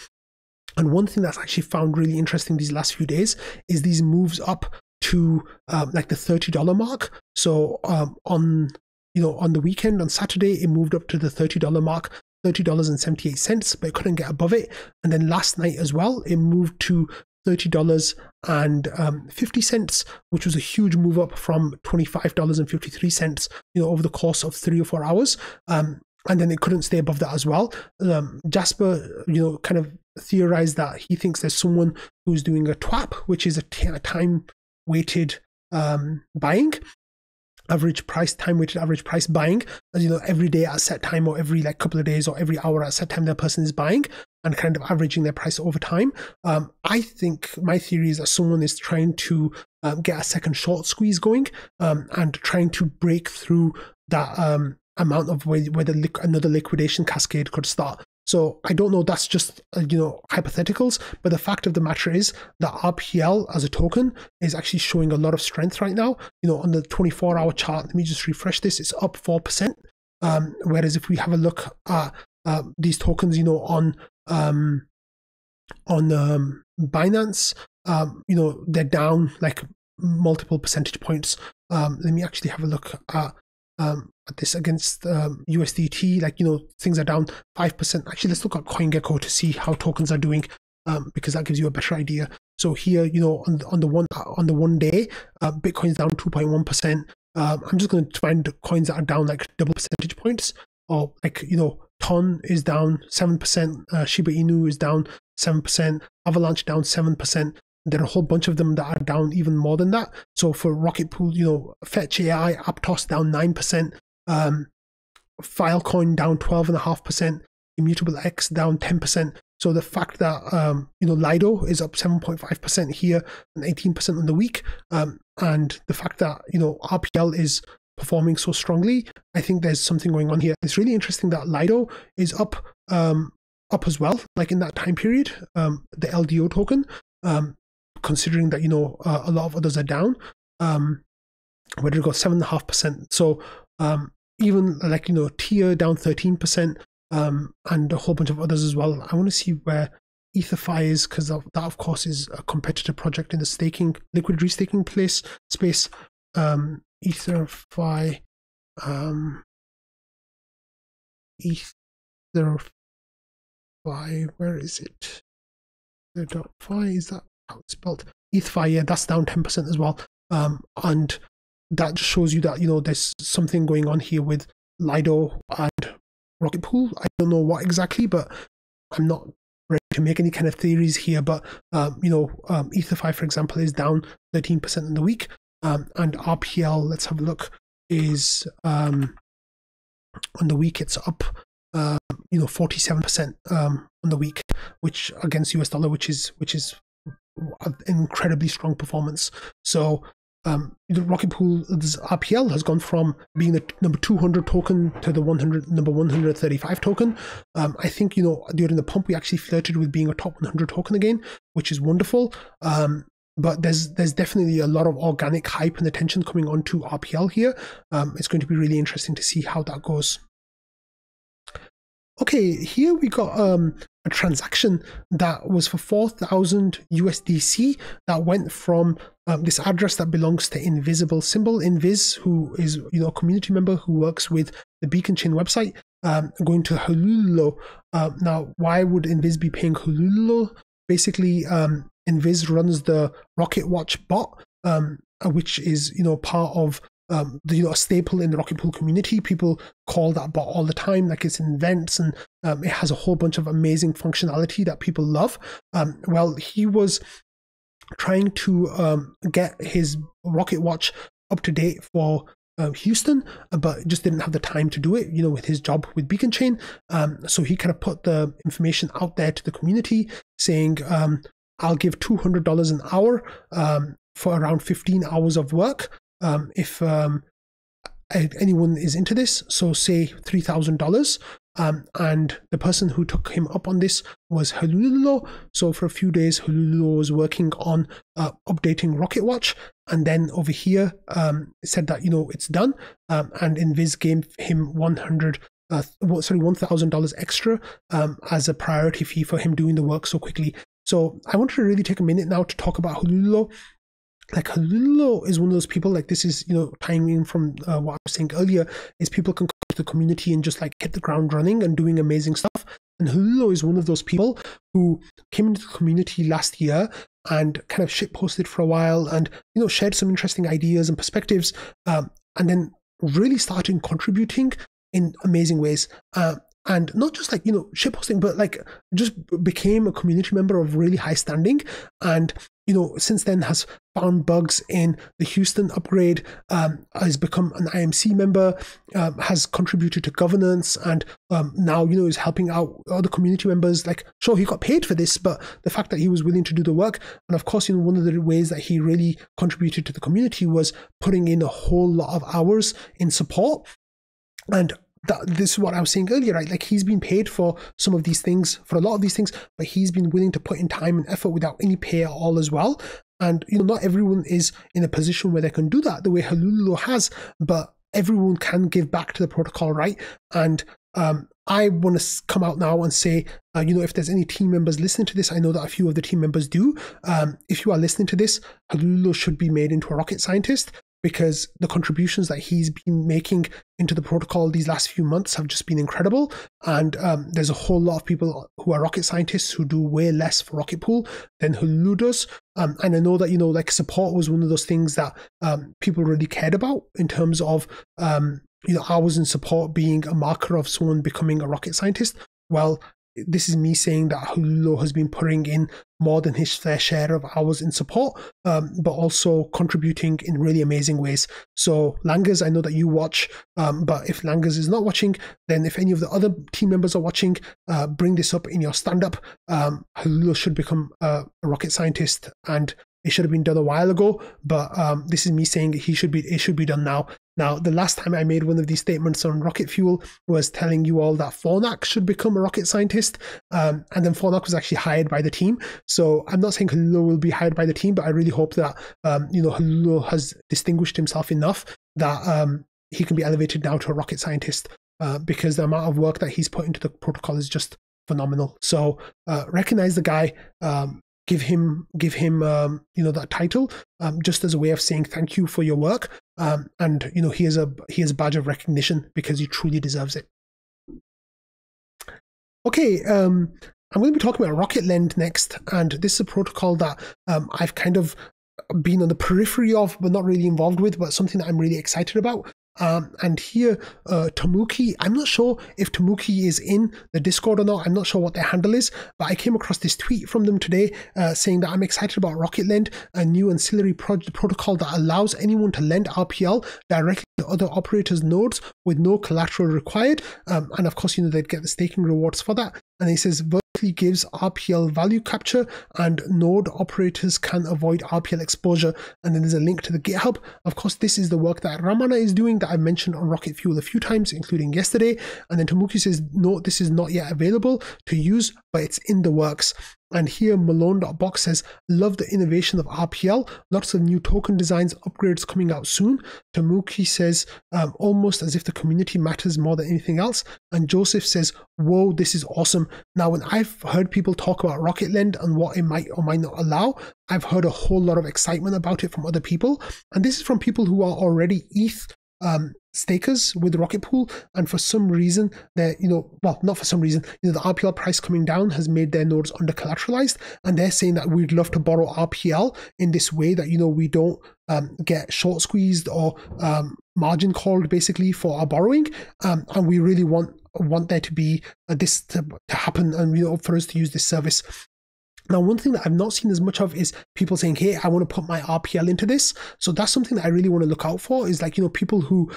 S1: And one thing that's actually found really interesting these last few days is these moves up to like the $30 mark. So on the weekend, on Saturday, it moved up to the $30 mark, $30.78, but it couldn't get above it. And then last night as well, it moved to $30.50, which was a huge move up from $25.53, over the course of 3 or 4 hours. And then it couldn't stay above that as well. Jasper, kind of theorized that he thinks there's someone who's doing a TWAP, which is a time-weighted buying. Time-weighted average price buying, every day at a set time, or every couple of days, or every hour at a set time, that person is buying and kind of averaging their price over time. I think my theory is that someone is trying to get a second short squeeze going, and trying to break through that amount of where another liquidation cascade could start. So I don't know, that's just, hypotheticals, but the fact of the matter is that RPL as a token is actually showing a lot of strength right now. On the 24-hour chart, let me just refresh this, it's up 4%. Whereas if we have a look at these tokens, on Binance, they're down like multiple percentage points. Let me actually have a look at this against USDT. Things are down 5%. Actually, let's look at CoinGecko to see how tokens are doing, because that gives you a better idea. So here, on the one day, Bitcoin's down 2.1%. I'm just going to find coins that are down like double percentage points, or Ton is down 7%, Shiba Inu is down 7%, Avalanche down 7%. There are a whole bunch of them that are down even more than that. So for Rocket Pool, Fetch AI, Aptos down 9%, Filecoin down 12.5%, Immutable X down 10%. So the fact that Lido is up 7.5% here and 18% on the week, and the fact that RPL is performing so strongly, I think there's something going on here. It's really interesting that Lido is up as well, like in that time period, the LDO token, considering that a lot of others are down. Where did it go? 7.5%. So even TIA down 13%, and a whole bunch of others as well. I want to see where EtherFi is, because that of course is a competitor project in the liquidity staking space. EtherFi, where is it? Fi, is that how it's spelled? ETHFi, yeah, that's down 10% as well. And that just shows you that there's something going on here with Lido and Rocket Pool. I don't know what exactly, but I'm not ready to make any kind of theories here, but EtherFi, for example, is down 13% in the week, and RPL, let's have a look, is on the week it's up 47% on the week, which against US dollar, which is an incredibly strong performance. So the Rocket Pool's RPL has gone from being the number 200 token to the number 135 token. I think, during the pump, we actually flirted with being a top 100 token again, which is wonderful. But there's definitely a lot of organic hype and attention coming onto RPL here. It's going to be really interesting to see how that goes. Okay, here we got a transaction that was for 4,000 USDC that went from this address that belongs to Invisible Symbol, Invis, who is a community member who works with the Beacon Chain website, going to Haloooloolo. Now, why would Invis be paying Haloooloolo? Basically, Invis runs the Rocket Watch bot, which is part of a staple in the Rocket Pool community. People call that bot all the time, like it's in events, and it has a whole bunch of amazing functionality that people love. Well, he was trying to get his Rocket Watch up to date for Houston, but just didn't have the time to do it, with his job with Beacon Chain. So he kind of put the information out there to the community saying, I'll give $200 an hour for around 15 hours of work. If anyone is into this, so say $3,000, and the person who took him up on this was Haloooloolo. So for a few days, Haloooloolo was working on updating Rocket Watch, and then over here it said that it's done, and Invis gave him $1,000 extra as a priority fee for him doing the work so quickly. So I want to really take a minute now to talk about Haloooloolo. Like, Haloooloolo is one of those people, like, this is, tying in from what I was saying earlier, is people can come to the community and just like hit the ground running and doing amazing stuff. And Haloooloolo is one of those people who came into the community last year and kind of shitposted for a while and, shared some interesting ideas and perspectives, and then really started contributing in amazing ways. And not just like, shitposting, but like just became a community member of really high standing. And, since then has found bugs in the Houston upgrade, has become an IMC member, has contributed to governance, and now, is helping out other community members. Like, sure, he got paid for this, but the fact that he was willing to do the work. And of course, one of the ways that he really contributed to the community was putting in a whole lot of hours in support. And this is what I was saying earlier, right? Like, he's been paid for some of these things, for a lot of these things, but he's been willing to put in time and effort without any pay at all as well. And, not everyone is in a position where they can do that the way Haloooloolo has, but everyone can give back to the protocol, right? And I want to come out now and say, if there's any team members listening to this, I know that a few of the team members do. If you are listening to this, Haloooloolo should be made into a rocket scientist, because the contributions that he's been making into the protocol these last few months have just been incredible. And there's a whole lot of people who are rocket scientists who do way less for Rocket Pool than Haloooloolo does. And I know that, like, support was one of those things that people really cared about in terms of, hours in support being a marker of someone becoming a rocket scientist. Well, this is me saying that Haloooloolo has been putting in more than his fair share of hours in support, but also contributing in really amazing ways. So Langers, I know that you watch, but if Langers is not watching, then if any of the other team members are watching, bring this up in your stand-up. Haloooloolo should become a rocket scientist, and it should have been done a while ago, but this is me saying it should be done now. Now, the last time I made one of these statements on rocket fuel was telling you all that Fornak should become a rocket scientist, and then Fornak was actually hired by the team. So I'm not saying Haloooloolo will be hired by the team, but I really hope that Haloooloolo has distinguished himself enough that he can be elevated now to a rocket scientist, because the amount of work that he's put into the protocol is just phenomenal. So recognize the guy. Give him that title, just as a way of saying thank you for your work, and he has a badge of recognition because he truly deserves it. Okay, I'm going to be talking about Rocket Lend next, and this is a protocol that I've kind of been on the periphery of, but not really involved with, but something that I'm really excited about. And here, Tamuki, I'm not sure if Tamuki is in the Discord or not. I'm not sure what their handle is, but I came across this tweet from them today saying that I'm excited about Rocket Lend, a new ancillary protocol that allows anyone to lend RPL directly to other operators' nodes with no collateral required. And of course, they'd get the staking rewards for that. And he says, gives RPL value capture and node operators can avoid RPL exposure. And then there's a link to the GitHub. Of course, this is the work that Ramana is doing that I mentioned on Rocket Fuel a few times, including yesterday. And then Tamuki says, no, this is not yet available to use, but it's in the works. And here Malone.box says, love the innovation of RPL. Lots of new token designs, upgrades coming out soon. Tamuki says, almost as if the community matters more than anything else. And Joseph says, whoa, this is awesome. Now, when I've heard people talk about Rocket Lend and what it might or might not allow, I've heard a whole lot of excitement about it from other people. And this is from people who are already ETH stakers with Rocket Pool, and for some reason they're, well, not for some reason, the RPL price coming down has made their nodes under collateralized, and they're saying that we'd love to borrow RPL in this way that, we don't get short squeezed or margin called basically for our borrowing, and we really want there to be this to happen, and for us to use this service. Now, one thing that I've not seen as much of is people saying, hey, I want to put my RPL into this. So that's something that I really want to look out for, is like, people who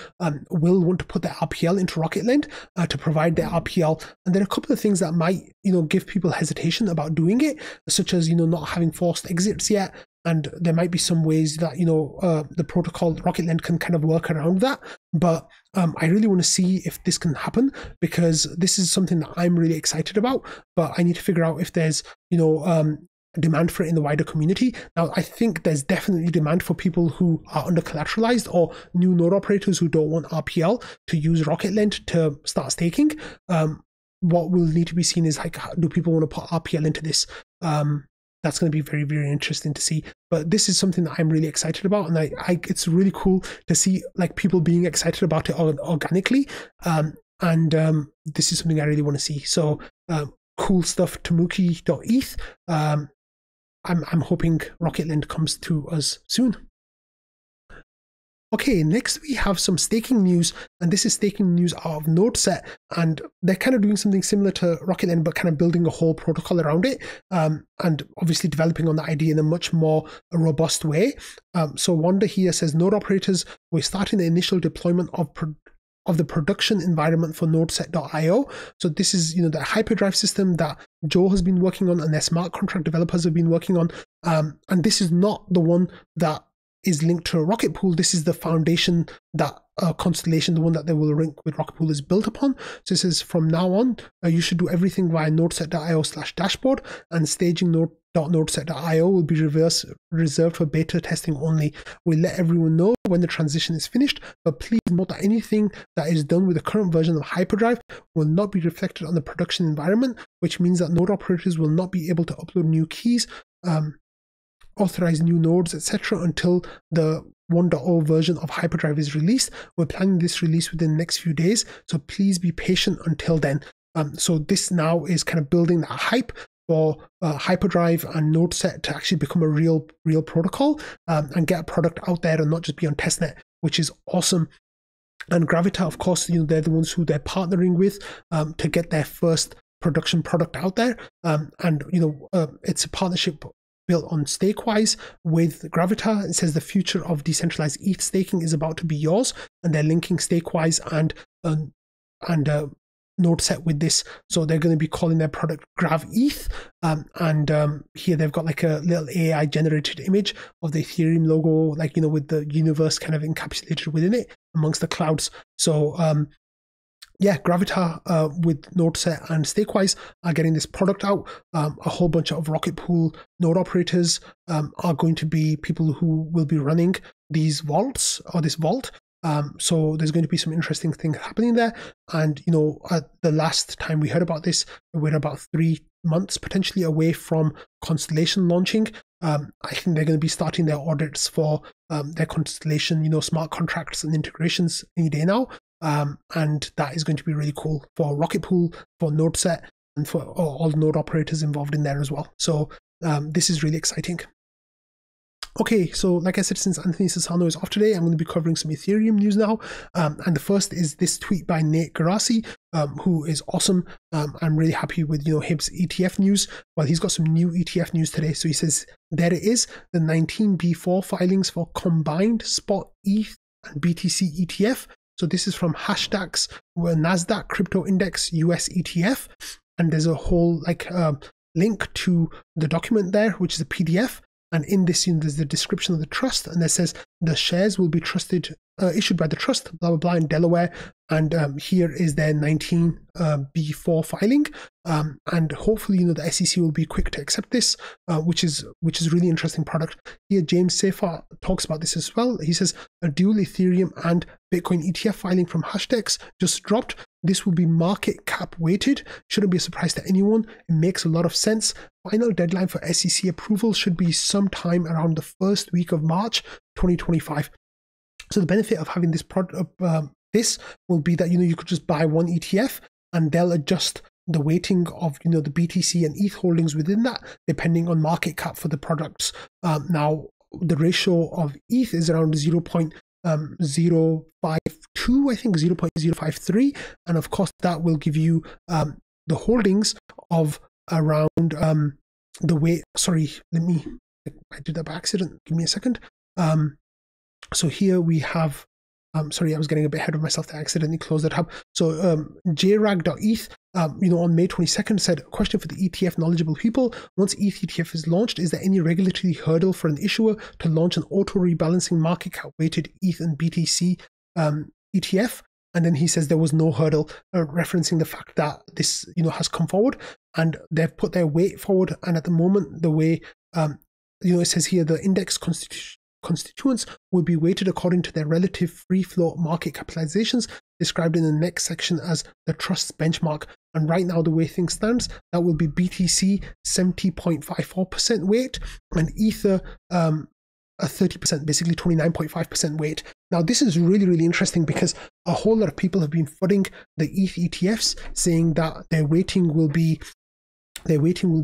S1: will want to put their RPL into Rocket Lend to provide their RPL. And there are a couple of things that might, give people hesitation about doing it, such as, not having forced exits yet. And there might be some ways that, the protocol Rocket Lend can kind of work around that. But I really want to see if this can happen, because this is something that I'm really excited about. But I need to figure out if there's, demand for it in the wider community. Now, I think there's definitely demand for people who are under collateralized or new node operators who don't want RPL to use Rocket Lend to start staking. What will need to be seen is, like, do people want to put RPL into this? That's going to be very, very interesting to see. But this is something that I'm really excited about, and it's really cool to see like people being excited about it organically. This is something I really want to see. So cool stuff. Tamuki.eth. I'm hoping Rocket Lend comes to us soon. Okay, next we have some staking news, and this is staking news out of NodeSet, and they're kind of doing something similar to Rocket Lend, but kind of building a whole protocol around it, and obviously developing on that idea in a much more robust way. So Wanda here says, node operators, we're starting the initial deployment of the production environment for NodeSet.io. So this is, the Hyperdrive system that Joe has been working on and their smart contract developers have been working on. And this is not the one that is linked to a Rocket Pool. This is the foundation that Constellation, the one that they will link with Rocket Pool, is built upon. So it says, from now on, you should do everything via nodeset.io/dashboard, and staging node.nodeset.io will be reserved for beta testing only. We'll let everyone know when the transition is finished, but please note that anything that is done with the current version of Hyperdrive will not be reflected on the production environment, which means that node operators will not be able to upload new keys, authorize new nodes, etc. until the 1.0 version of Hyperdrive is released. We're planning this release within the next few days, so please be patient until then. So this now is kind of building that hype for Hyperdrive and NodeSet to actually become a real protocol, and get a product out there and not just be on testnet, which is awesome. And Gravita, of course, they're the ones who they're partnering with to get their first production product out there. It's a partnership built on Stakewise with Gravita. It says the future of decentralized ETH staking is about to be yours, and they're linking Stakewise and NodeSet with this. So they're going to be calling their product Grav ETH. Here they've got like a little AI generated image of the Ethereum logo, like, with the universe kind of encapsulated within it amongst the clouds. So Gravita with NodeSet and Stakewise are getting this product out. A whole bunch of Rocket Pool node operators are going to be people who will be running these vaults, or this vault. So there's going to be some interesting things happening there. And, the last time we heard about this, we're about 3 months potentially away from Constellation launching. I think they're going to be starting their audits for their Constellation, smart contracts and integrations any day now. And that is going to be really cool for Rocket Pool, for NodeSet, and for all node operators involved in there as well. So this is really exciting. Okay, so like I said, since Anthony Sassano is off today, I'm going to be covering some Ethereum news now. And the first is this tweet by Nate Garassi, who is awesome. I'm really happy with his ETF news. Well, he's got some new ETF news today. So he says, there it is, the 19B4 filings for combined spot ETH and BTC ETF. So this is from Hashtags, NASDAQ Crypto Index US ETF. And there's a whole link to the document there, which is a PDF. And in this, there's the description of the trust, and it says the shares will be issued by the trust, blah, blah, blah, in Delaware. And here is their 19B4 filing. And hopefully, the SEC will be quick to accept this, which is really interesting product. Here, James Seyfarth talks about this as well. He says a dual Ethereum and Bitcoin ETF filing from Hashtags just dropped. This will be market cap weighted. Shouldn't be a surprise to anyone. It makes a lot of sense. Final deadline for SEC approval should be sometime around the first week of March 2025. So the benefit of having this product, this will be that you could just buy one ETF and they'll adjust the weighting of the BTC and ETH holdings within that, depending on market cap for the products. Now the ratio of ETH is around 0.052, I think 0.053, and of course that will give you the holdings of around the weight. Sorry, I did that by accident. Give me a second. So here we have, sorry, I was getting a bit ahead of myself. I accidentally closed the tab. So jrag.eth, on May 22nd said, question for the ETF knowledgeable people. Once ETH ETF is launched, is there any regulatory hurdle for an issuer to launch an auto rebalancing market cap weighted ETH and BTC ETF? And then he says there was no hurdle, referencing the fact that this, has come forward and they've put their weight forward. And at the moment, the way, it says here, the index constituents will be weighted according to their relative free float market capitalizations, described in the next section as the trust's benchmark. And right now, the way things stands, that will be BTC 70.54% weight and Ether a 30%, basically 29.5% weight. Now, this is really, really interesting because a whole lot of people have been footing the ETH ETFs, saying that their weighting will be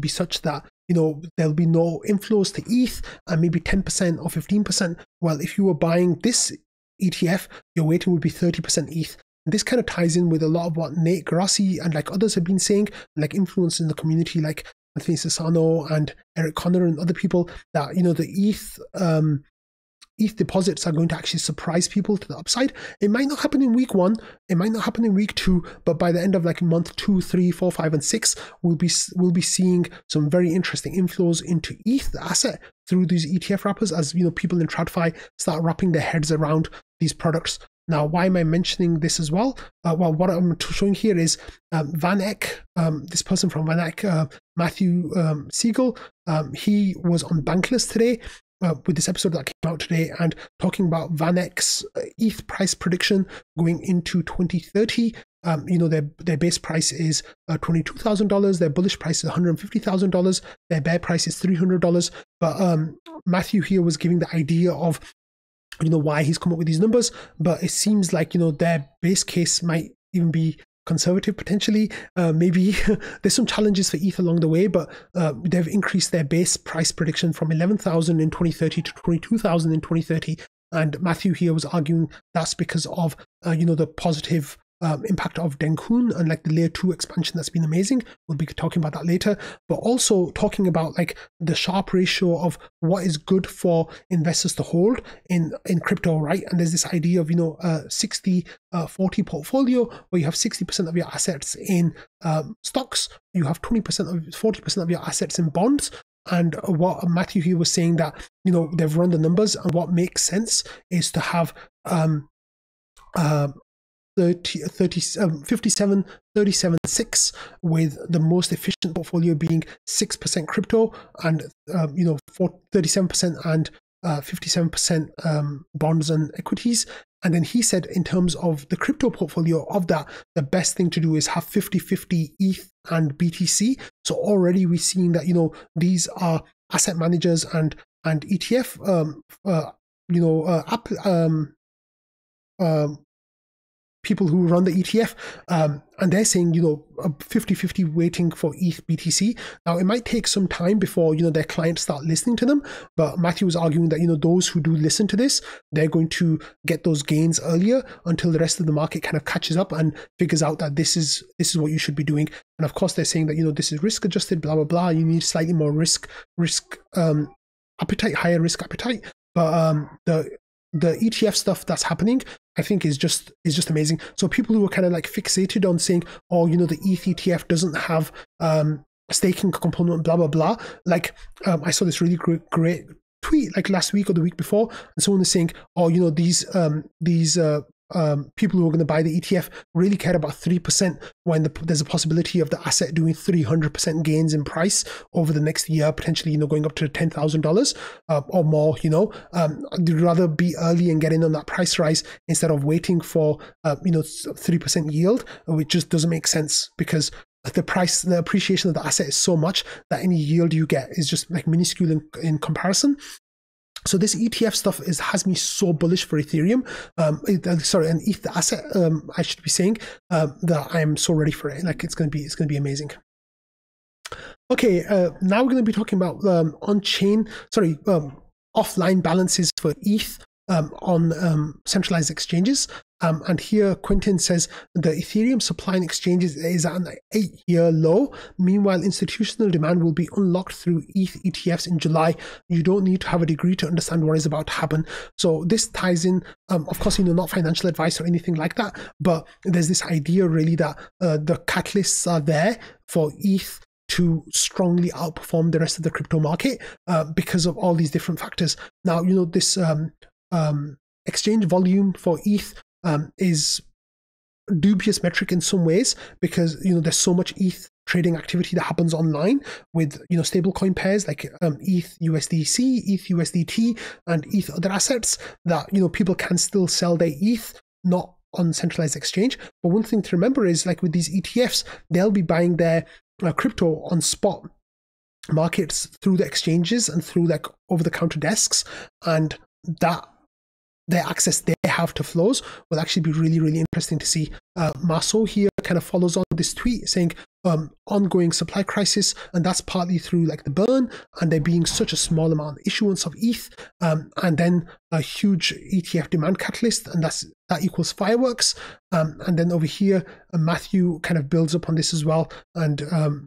S1: such that there'll be no inflows to ETH and maybe 10% or 15%. Well, if you were buying this ETF, your weighting would be 30% ETH. And this kind of ties in with a lot of what Nate Garassi and others have been saying, influencers in the community like Anthony Sassano and Eric Connor and other people, that the ETH deposits are going to actually surprise people to the upside. It might not happen in week 1, it might not happen in week 2, but by the end of month 2, 3, 4, 5, and 6, we'll be seeing some very interesting inflows into ETH, the asset, through these ETF wrappers, as people in TradFi start wrapping their heads around these products. Now, why am I mentioning this as well? Well, what I'm showing here is Van Eck, this person from Van Eck, Matthew Siegel, he was on Bankless today with this episode that came out today and talking about Van Eck's ETH price prediction going into 2030. Their base price is $22,000. Their bullish price is $150,000. Their bear price is $300. But Matthew here was giving the idea of why he's come up with these numbers, but it seems like their base case might even be conservative potentially. Maybe there's some challenges for ETH along the way, but they've increased their base price prediction from 11,000 in 2030 to 22,000 in 2030. And Matthew here was arguing that's because of the positive impact of Denkun and the layer 2 expansion that's been amazing. We'll be talking about that later, but also talking about the Sharpe ratio of what is good for investors to hold in crypto, right? And there's this idea of 60-40 portfolio where you have 60% of your assets in stocks, you have 40% of your assets in bonds. And what Matthew here was saying, that they've run the numbers, and what makes sense is to have 57, 37, 6, with the most efficient portfolio being 6% crypto and 37% and 57% bonds and equities. And then he said, in terms of the crypto portfolio of that, the best thing to do is have 50-50 ETH and BTC. So already we're seeing that these are asset managers and ETF people who run the ETF, and they're saying, 50-50 waiting for ETH BTC. Now, it might take some time before, their clients start listening to them, but Matthew was arguing that, those who do listen to this, they're going to get those gains earlier until the rest of the market kind of catches up and figures out that this is what you should be doing. And of course, they're saying that, this is risk adjusted, blah, blah, blah. You need slightly more risk appetite, higher risk appetite. But the ETF stuff that's happening, I think is just amazing. So people who are kind of like fixated on saying, oh, the ETH ETF doesn't have a staking component, blah, blah, blah. Like I saw this really great tweet like last week or the week before, and someone is saying, oh, these people who are going to buy the ETF really care about 3% when there's a possibility of the asset doing 300% gains in price over the next year, potentially, going up to $10,000 or more. They'd rather be early and get in on that price rise instead of waiting for 3% yield, which just doesn't make sense, because the appreciation of the asset is so much that any yield you get is just like minuscule in comparison. So this ETF stuff has me so bullish for Ethereum. And ETH, the asset, I should be saying, that I'm so ready for it. Like it's gonna be amazing. Okay, now we're gonna be talking about offline balances for ETH on centralized exchanges. And here Quentin says the Ethereum supply in exchanges is at an 8-year low. Meanwhile, institutional demand will be unlocked through ETH ETFs in July. You don't need to have a degree to understand what is about to happen. So this ties in, of course, not financial advice or anything like that, but there's this idea really that the catalysts are there for ETH to strongly outperform the rest of the crypto market because of all these different factors. Now, this exchange volume for ETH is a dubious metric in some ways, because there's so much ETH trading activity that happens online with stablecoin pairs like ETH USDC, ETH USDT, and ETH other assets that people can still sell their ETH, not on centralized exchange. But one thing to remember is, like with these ETFs, they'll be buying their crypto on spot markets through the exchanges and through like over-the-counter desks, and that their access they have to flows will actually be really, really interesting to see. Marceau here kind of follows on this tweet saying ongoing supply crisis, and that's partly through like the burn and there being such a small amount of issuance of ETH, and then a huge ETF demand catalyst, and that equals fireworks. And then over here, Matthew kind of builds up on this as well. And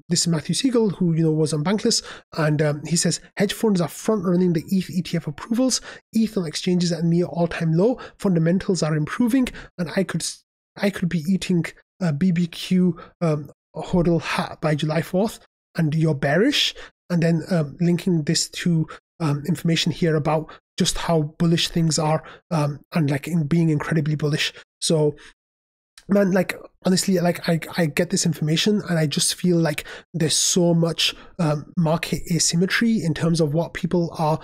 S1: this is Matthew Siegel, who was on Bankless, and he says hedge funds are front running the ETH ETF approvals. ETH on exchanges at near all-time low. Fundamentals are improving, and I could be eating a BBQ hodl hat by July 4th, and you're bearish. And then linking this to information here about just how bullish things are, and like in being incredibly bullish. So man, like honestly, like I get this information and I just feel like there's so much market asymmetry in terms of what people are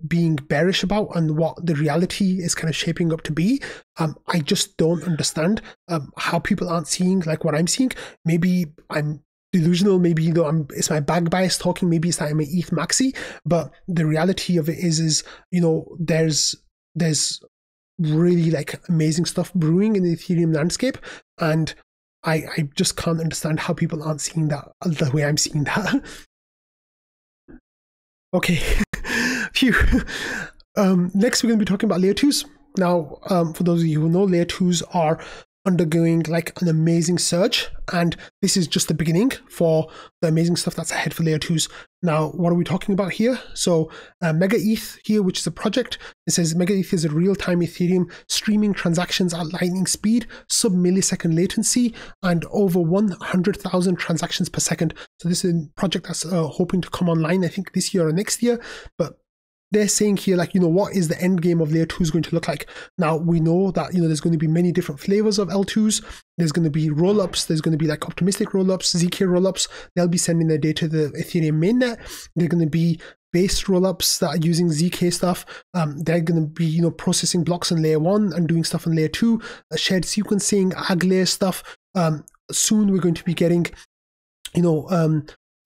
S1: being bearish about and what the reality is kind of shaping up to be. I just don't understand how people aren't seeing like what I'm seeing. Maybe I'm delusional, maybe it's my bag bias talking, maybe it's that I'm an ETH maxi, but the reality of it is there's really like amazing stuff brewing in the Ethereum landscape, and I just can't understand how people aren't seeing that the way I'm seeing that. Okay. Phew. Next, we're going to be talking about layer 2s. Now, for those of you who know, layer 2s are undergoing like an amazing surge, and this is just the beginning for the amazing stuff that's ahead for layer 2s. Now, what are we talking about here? So Mega ETH here, which is a project, it says Mega ETH is a real-time Ethereum streaming transactions at lightning speed, sub-millisecond latency, and over 100,000 transactions per second. So this is a project that's hoping to come online, I think this year or next year, but they're saying here, like, what is the end game of layer 2s going to look like? Now, we know that, there's going to be many different flavors of L2s. There's going to be rollups. There's going to be like optimistic rollups, ZK rollups. They'll be sending their data to the Ethereum mainnet. They're going to be base rollups that are using ZK stuff. They're going to be, processing blocks on layer 1 and doing stuff on layer 2, shared sequencing, AG layer stuff. Soon we're going to be getting,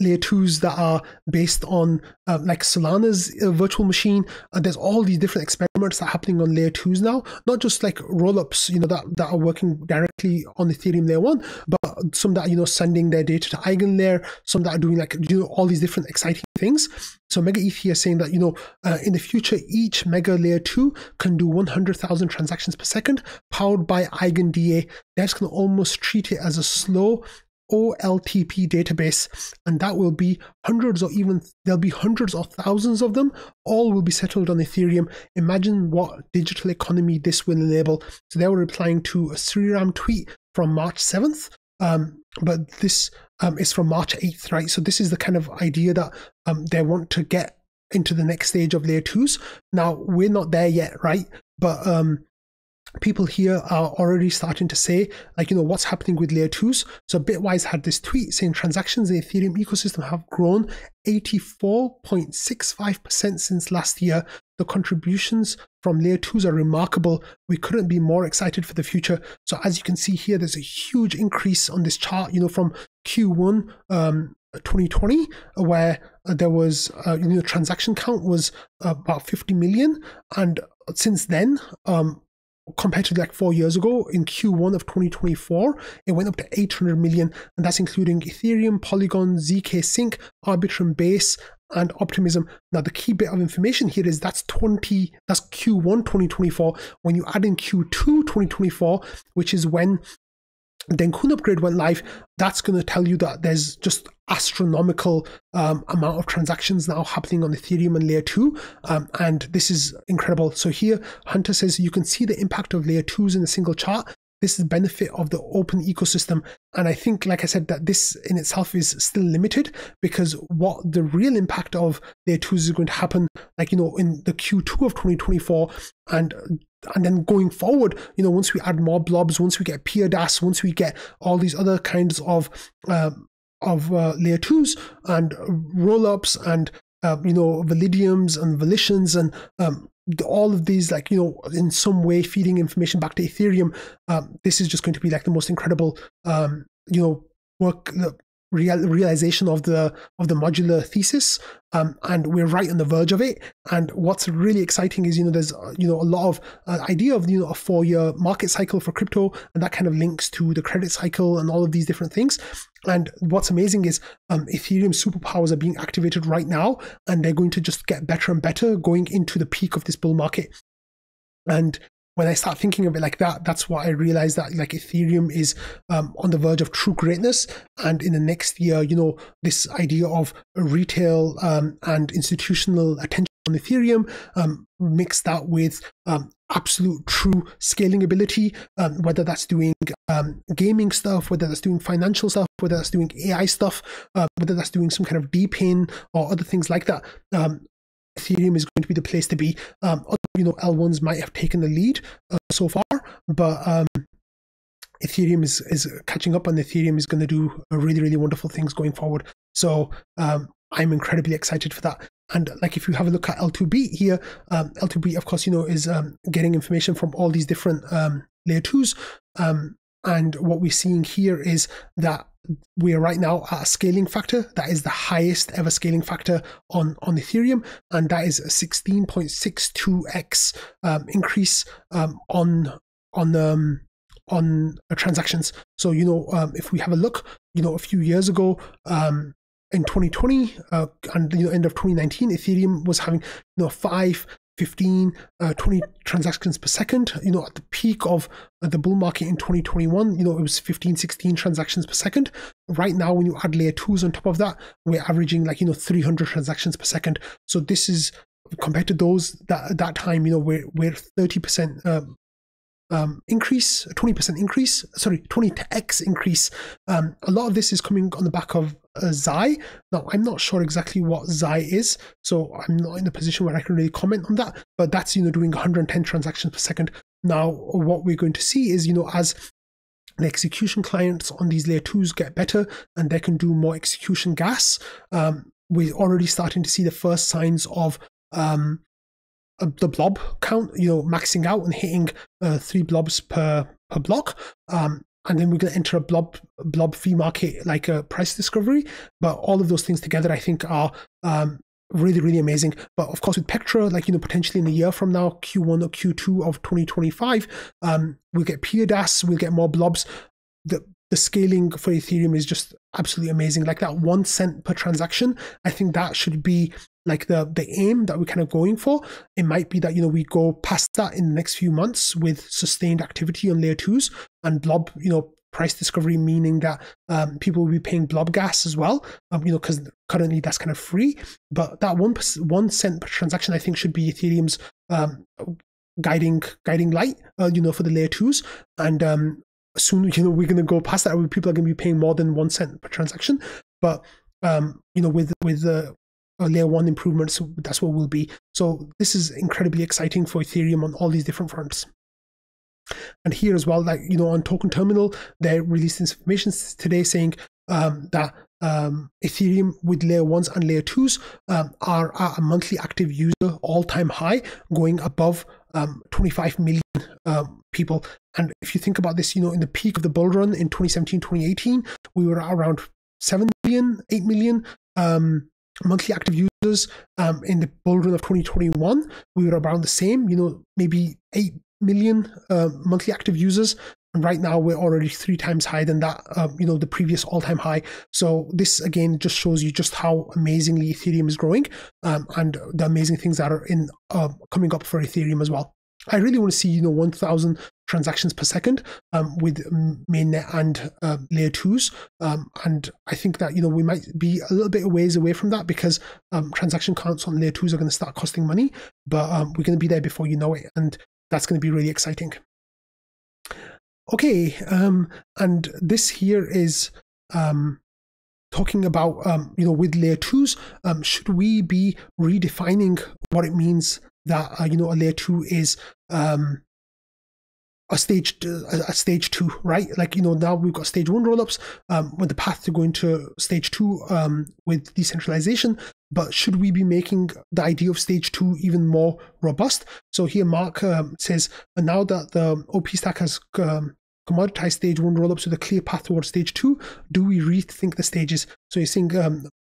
S1: layer 2s that are based on like Solana's virtual machine. There's all these different experiments that are happening on layer 2s now, not just like rollups, that are working directly on Ethereum layer 1, but some that are, sending their data to EigenLayer, some that are doing like, all these different exciting things. So Mega ETH here is saying that, in the future, each Mega layer 2 can do 100,000 transactions per second, powered by EigenDA. Devs can almost treat it as a slow OLTP database, and that will be hundreds, or even there'll be hundreds or thousands of them. All will be settled on Ethereum. Imagine what digital economy this will enable. So they were replying to a Sriram tweet from March 7th, but this is from March 8th, right? So this is the kind of idea that they want to get into the next stage of layer 2s. Now, we're not there yet, right? But people here are already starting to say, like, what's happening with layer 2s. So Bitwise had this tweet saying transactions in the Ethereum ecosystem have grown 84.65% since last year. The contributions from layer 2s are remarkable. We couldn't be more excited for the future. So as you can see here, there's a huge increase on this chart, from Q1 2020, where there was, transaction count was about 50 million. And since then, compared to like 4 years ago, in Q1 of 2024, it went up to 800 million, and that's including Ethereum, Polygon, ZK Sync, Arbitrum Base, and Optimism. Now, the key bit of information here is that's Q1 2024. When you add in Q2 2024, which is when Denkun upgrade went live, that's going to tell you that there's just astronomical amount of transactions now happening on Ethereum and layer 2, and this is incredible. So here Hunter says you can see the impact of layer 2s in a single chart. This is the benefit of the open ecosystem. And I think, like I said, that this in itself is still limited, because what the real impact of layer 2s is going to happen, like, in the Q2 of 2024, and then going forward, once we add more blobs, once we get pDAO, once we get all these other kinds of layer 2s and rollups and validiums and volitions and all of these, like, in some way feeding information back to Ethereum, this is just going to be like the most incredible realization of the modular thesis, and we're right on the verge of it. And what's really exciting is, there's a lot of idea of a 4-year market cycle for crypto, and that kind of links to the credit cycle and all of these different things. And what's amazing is Ethereum superpowers are being activated right now, and they're going to just get better and better going into the peak of this bull market. And when I start thinking of it like that, that's what I realized, that like Ethereum is on the verge of true greatness. And in the next year, this idea of retail and institutional attention on Ethereum, mix that with absolute true scaling ability, whether that's doing gaming stuff, whether that's doing financial stuff, whether that's doing AI stuff, whether that's doing some kind of deep-in or other things like that. Ethereum is going to be the place to be. L1s might have taken the lead so far, but Ethereum is catching up, and Ethereum is going to do really, really wonderful things going forward. So I'm incredibly excited for that. And like, if you have a look at L2B here, L2B, of course, is getting information from all these different layer 2s. And what we're seeing here is that we are right now at a scaling factor that is the highest ever scaling factor on Ethereum, and that is a 16.62x increase on transactions. So if we have a look, a few years ago, in 2020 and end of 2019, Ethereum was having 5, 15, 20 transactions per second. At the peak of the bull market in 2021, it was 15, 16 transactions per second. Right now, when you add layer 2s on top of that, we're averaging 300 transactions per second. So this is, compared to those that time, we're 30% increase, 20% increase, 20x increase. A lot of this is coming on the back of Zai. Now, I'm not sure exactly what Zai is, so I'm not in a position where I can really comment on that, but that's, doing 110 transactions per second. Now, what we're going to see is, as the execution clients on these layer 2s get better and they can do more execution gas, we're already starting to see the first signs of the blob count, maxing out and hitting 3 blobs per block. then we're going to enter a blob fee market, like a price discovery. But all of those things together, I think, are really, really amazing. But of course, with Petra, like, potentially in a year from now, Q1 or Q2 of 2025, we'll get pDAO, we'll get more blobs. The scaling for Ethereum is just absolutely amazing. Like that 1 cent per transaction, I think that should be like the aim that we're kind of going for. It might be that, we go past that in the next few months with sustained activity on layer 2s and blob, price discovery, meaning that people will be paying blob gas as well, because currently that's kind of free. But that 1 cent per transaction, I think, should be Ethereum's guiding light, for the layer 2s. And soon, we're going to go past that. People are going to be paying more than 1 cent per transaction. But with layer 1 improvements, that's what we'll be. So this is incredibly exciting for Ethereum on all these different fronts. And here as well, like, on Token Terminal, they released information today saying that Ethereum with layer 1s and layer 2s are at a monthly active user all-time high, going above 25 million people. And if you think about this, in the peak of the bull run in 2017, 2018, we were at around 7 million, 8 million monthly active users. In the bull run of 2021, we were around the same, maybe 8 million monthly active users. And right now we're already 3 times higher than that, the previous all-time high. So this again just shows you just how amazingly Ethereum is growing, and the amazing things that are coming up for Ethereum as well. I really want to see 1,000 transactions per second with mainnet and layer 2s, and I think that we might be a little bit ways away from that, because transaction counts on layer 2s are going to start costing money, but we're going to be there before you know it, and that's going to be really exciting. Okay, and this here is talking about with layer 2s, should we be redefining what it means that a layer 2 is a stage 2, right? Like, now we've got stage 1 rollups with the path to go into stage 2 with decentralization. But should we be making the idea of stage 2 even more robust? So here Mark says, now that the OP stack has commoditized stage 1 rollups with a clear path towards stage 2, do we rethink the stages? So you're saying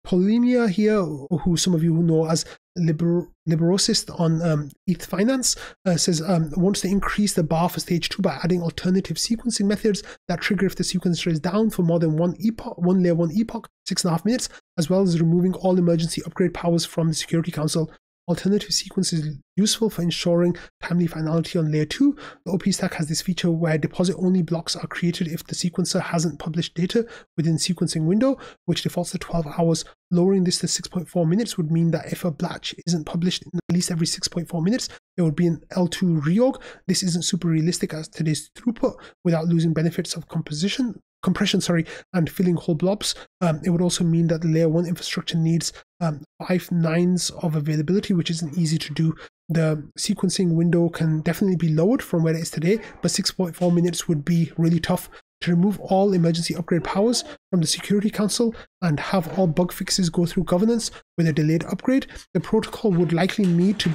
S1: Paulinia here, who some of you know as Liberosist on ETH Finance, says wants to increase the bar for stage 2 by adding alternative sequencing methods that trigger if the sequencer is down for more than one layer 1 epoch, 6.5 minutes, as well as removing all emergency upgrade powers from the Security Council. Alternative sequence is useful for ensuring timely finality on layer 2. The OP stack has this feature where deposit-only blocks are created if the sequencer hasn't published data within sequencing window, which defaults to 12 hours. Lowering this to 6.4 minutes would mean that if a batch isn't published in at least every 6.4 minutes, it would be an L2 reorg. This isn't super realistic as today's throughput without losing benefits of compression, and filling whole blobs. It would also mean that the layer 1 infrastructure needs 5 nines of availability, which isn't easy to do. The sequencing window can definitely be lowered from where it is today, but 6.4 minutes would be really tough. To remove all emergency upgrade powers from the Security Council and have all bug fixes go through governance with a delayed upgrade, the protocol would likely need to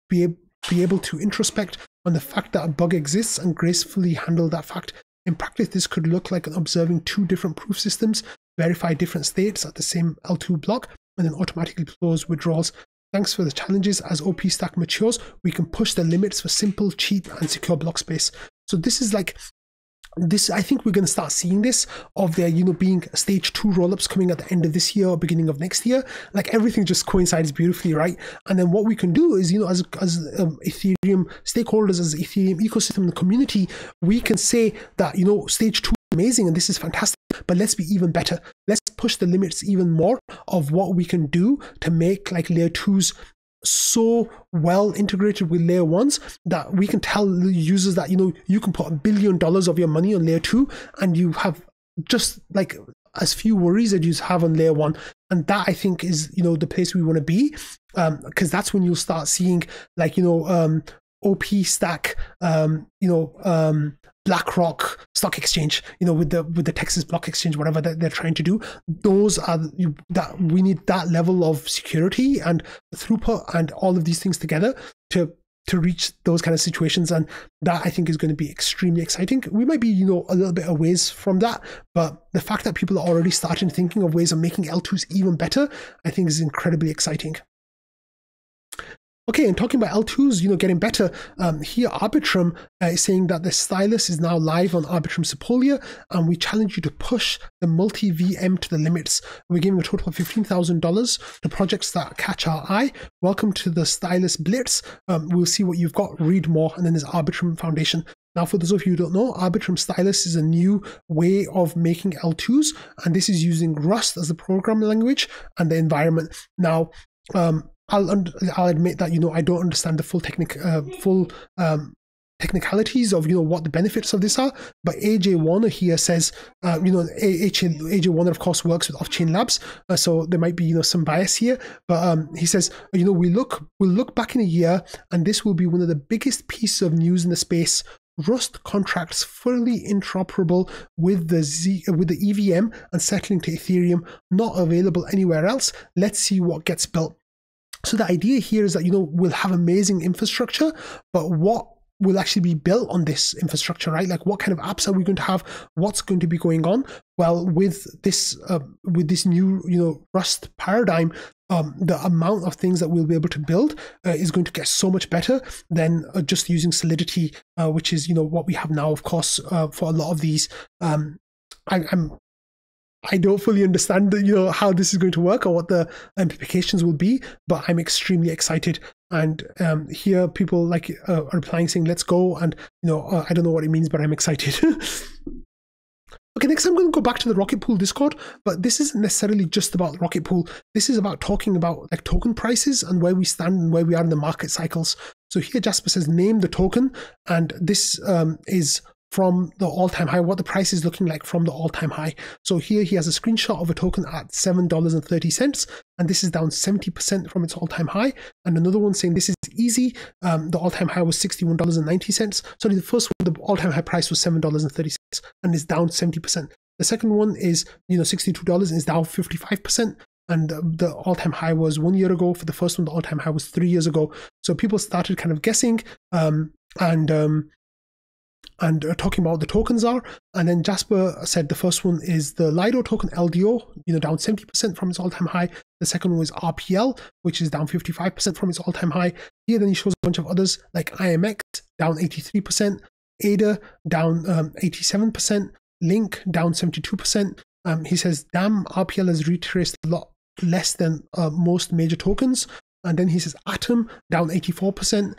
S1: be able to introspect on the fact that a bug exists and gracefully handle that fact. In practice, this could look like observing 2 different proof systems, verify different states at the same L2 block, and then automatically close withdrawals. Thanks for the challenges. As OP stack matures, we can push the limits for simple, cheap, and secure block space. So this is like, I think we're going to start seeing this of there, being stage 2 rollups coming at the end of this year or beginning of next year. Like everything just coincides beautifully, right? And then what we can do is, as Ethereum stakeholders, as Ethereum ecosystem and the community, we can say that, stage 2 is amazing and this is fantastic, but let's be even better. Let's push the limits even more of what we can do to make like layer 2s so well integrated with layer 1s that we can tell the users that you can put $1 billion of your money on layer 2 and you have just like as few worries that you have on layer 1. And that I think is the place we want to be, because that's when you'll start seeing like OP stack, BlackRock stock exchange, with the Texas block exchange, whatever that they're trying to do. Those are that we need that level of security and throughput and all of these things together to to reach those kind of situations, and that I think is going to be extremely exciting. We might be, a little bit of ways from that, but the fact that people are already starting thinking of ways of making L2s even better, I think is incredibly exciting. Okay, and talking about L2s, getting better, here Arbitrum is saying that the Stylus is now live on Arbitrum Sepolia, and we challenge you to push the multi-VM to the limits. We're giving a total of $15,000 to projects that catch our eye. Welcome to the Stylus Blitz. We'll see what you've got, read more, and then there's Arbitrum Foundation. Now, for those of you who don't know, Arbitrum Stylus is a new way of making L2s, and this is using Rust as the programming language and the environment. Now, I'll admit that I don't understand the full technicalities of what the benefits of this are, but AJ Warner here says AJ Warner of course works with Off-Chain Labs, so there might be some bias here, but he says we'll look back in a year and this will be one of the biggest pieces of news in the space. Rust contracts fully interoperable with the EVM and settling to Ethereum, not available anywhere else. Let's see what gets built. So the idea here is that, we'll have amazing infrastructure, but what will actually be built on this infrastructure, right? Like what kind of apps are we going to have? What's going to be going on? Well, with this new, Rust paradigm, the amount of things that we'll be able to build is going to get so much better than just using Solidity, which is, what we have now, of course, for a lot of these. I don't fully understand, how this is going to work or what the implications will be, but I'm extremely excited. And here people are replying saying, let's go. And, I don't know what it means, but I'm excited. Okay, next I'm going to go back to the Rocket Pool Discord, but this isn't necessarily just about Rocket Pool. This is about talking about token prices and where we stand and where we are in the market cycles. So here Jasper says, name the token. And this is from the all-time high, what the price is looking like from the all-time high. So here he has a screenshot of a token at $7.30, and this is down 70% from its all-time high. And another one saying this is easy. The all-time high was $61.90. Sorry, the first one, the all-time high price was $7.30 and is down 70%. The second one is, $62 and is down 55%. And the all-time high was 1 year ago. For the first one, the all-time high was 3 years ago. So people started kind of guessing and talking about what the tokens are. And then Jasper said the first one is the Lido token, LDO, down 70% from its all-time high. The second one was RPL, which is down 55% from its all-time high. Here then he shows a bunch of others like IMX, down 83%, ADA, down 87%, Link, down 72%. He says, damn, RPL has retraced a lot less than most major tokens. And then he says Atom, down 84%,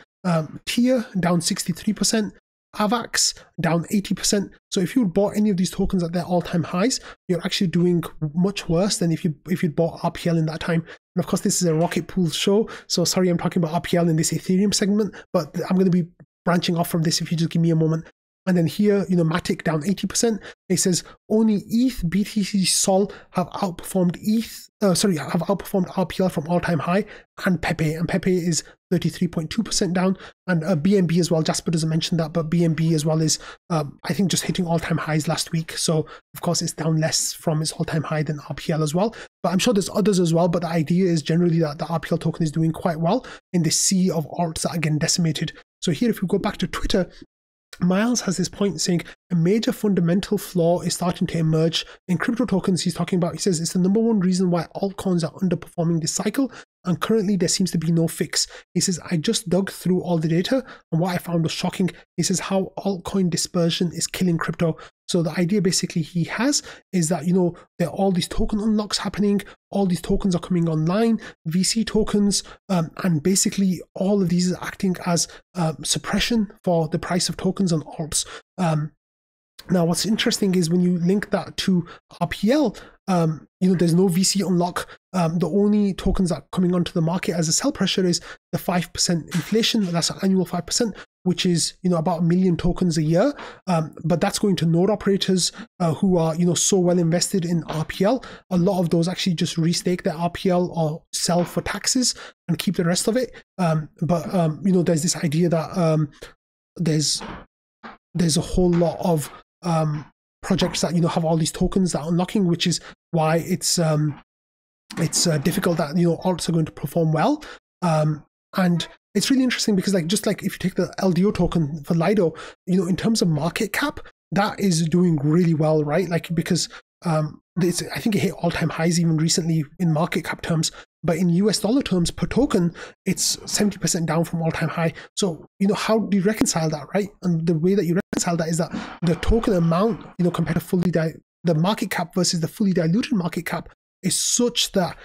S1: TIA, down 63%, AVAX down 80%. So if you bought any of these tokens at their all-time highs, you're actually doing much worse than if you'd bought RPL in that time. And of course, this is a Rocket Pool show, so sorry I'm talking about RPL in this Ethereum segment, but I'm going to be branching off from this if you just give me a moment. And then here, Matic down 80%. It says only ETH, BTC, Sol have outperformed RPL from all-time high, and Pepe. And Pepe is 33.2% down. And BNB as well. Jasper doesn't mention that, but BNB as well is, I think, just hitting all-time highs last week. So, of course, it's down less from its all-time high than RPL as well. But I'm sure there's others as well. But the idea is generally that the RPL token is doing quite well in this sea of alts that are getting decimated. So here, if we go back to Twitter, Miles has this point saying a major fundamental flaw is starting to emerge in crypto tokens. He says it's the number one reason why altcoins are underperforming this cycle, and currently there seems to be no fix. He says, I just dug through all the data and what I found was shocking. He says how altcoin dispersion is killing crypto. So the idea basically he has is that, there are all these token unlocks happening, all these tokens are coming online, VC tokens, and basically all of these are acting as suppression for the price of tokens and alts. Now, what's interesting is when you link that to RPL, there's no VC unlock. The only tokens that are coming onto the market as a sell pressure is the 5% inflation. That's an annual 5%, which is, about 1 million tokens a year. But that's going to node operators who are, so well invested in RPL. A lot of those actually just restake their RPL or sell for taxes and keep the rest of it. But there's this idea that there's a whole lot of projects that have all these tokens that are unlocking, which is why it's difficult that alts are going to perform well. And it's really interesting because like just like if you take the LDO token for Lido, you know, in terms of market cap, that is doing really well, right? Like because I think it hit all-time highs even recently in market cap terms, but in US dollar terms per token, it's 70% down from all-time high. So, you know, how do you reconcile that, right? And the way that you reconcile that is that the token amount, you know, compared to the market cap versus the fully diluted market cap is such that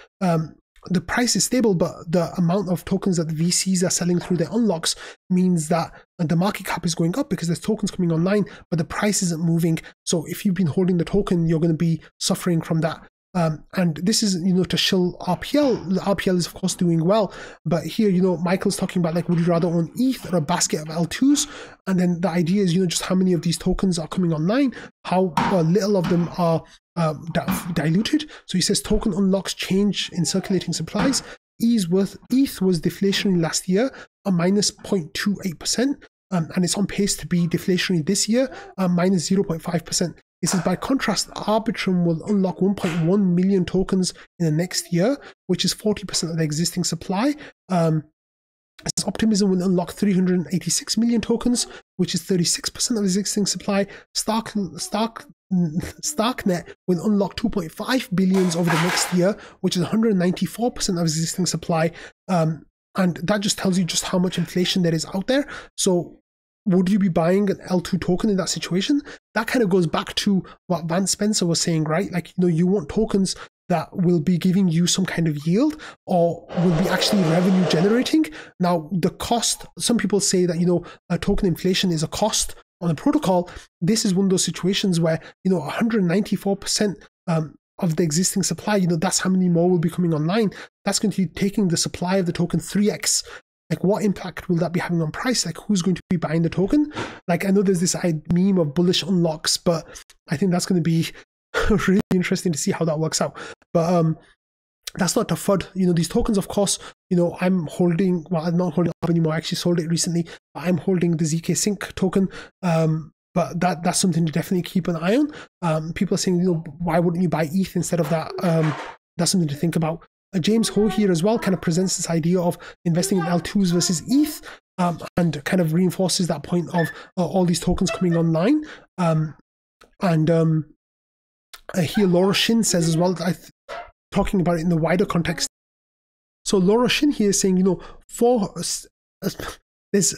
S1: the price is stable, but the amount of tokens that the VCs are selling through their unlocks means that the market cap is going up because there's tokens coming online, but the price isn't moving. So if you've been holding the token, you're going to be suffering from that. And this is, you know, to shill RPL. The RPL is of course doing well, but here, you know, Michael's talking about like, would you rather own ETH or a basket of L2s? And then the idea is, you know, just how many of these tokens are coming online, how little of them are diluted. So he says token unlocks change in circulating supplies. ETH was deflationary last year, a minus 0.28%, and it's on pace to be deflationary this year, minus 0.5%. It says, by contrast, Arbitrum will unlock 1.1 million tokens in the next year, which is 40% of the existing supply. Optimism will unlock 386 million tokens, which is 36% of the existing supply. Starknet will unlock 2.5 billions over the next year, which is 194% of existing supply. And that just tells you just how much inflation there is out there. So would you be buying an L2 token in that situation? That kind of goes back to what Vance Spencer was saying, right? Like, you know, you want tokens that will be giving you some kind of yield or will be actually revenue generating. Now, the cost, some people say that, you know, token inflation is a cost on the protocol. This is one of those situations where, you know, 194% of the existing supply, you know, that's how many more will be coming online. That's going to be taking the supply of the token 3x. Like, what impact will that be having on price? Like, who's going to be buying the token? Like, I know there's this meme of bullish unlocks, but I think that's going to be really interesting to see how that works out. But that's not a FUD. You know, these tokens, of course, you know, I'm holding, well, I'm not holding up anymore. I actually sold it recently. I'm holding the ZK Sync token. But that's something to definitely keep an eye on. People are saying, you know, why wouldn't you buy ETH instead of that? That's something to think about. James Ho here as well kind of presents this idea of investing in L2s versus ETH, and kind of reinforces that point of all these tokens coming online. Here Laura Shin says as well, talking about it in the wider context. So Laura Shin here is saying, you know, there's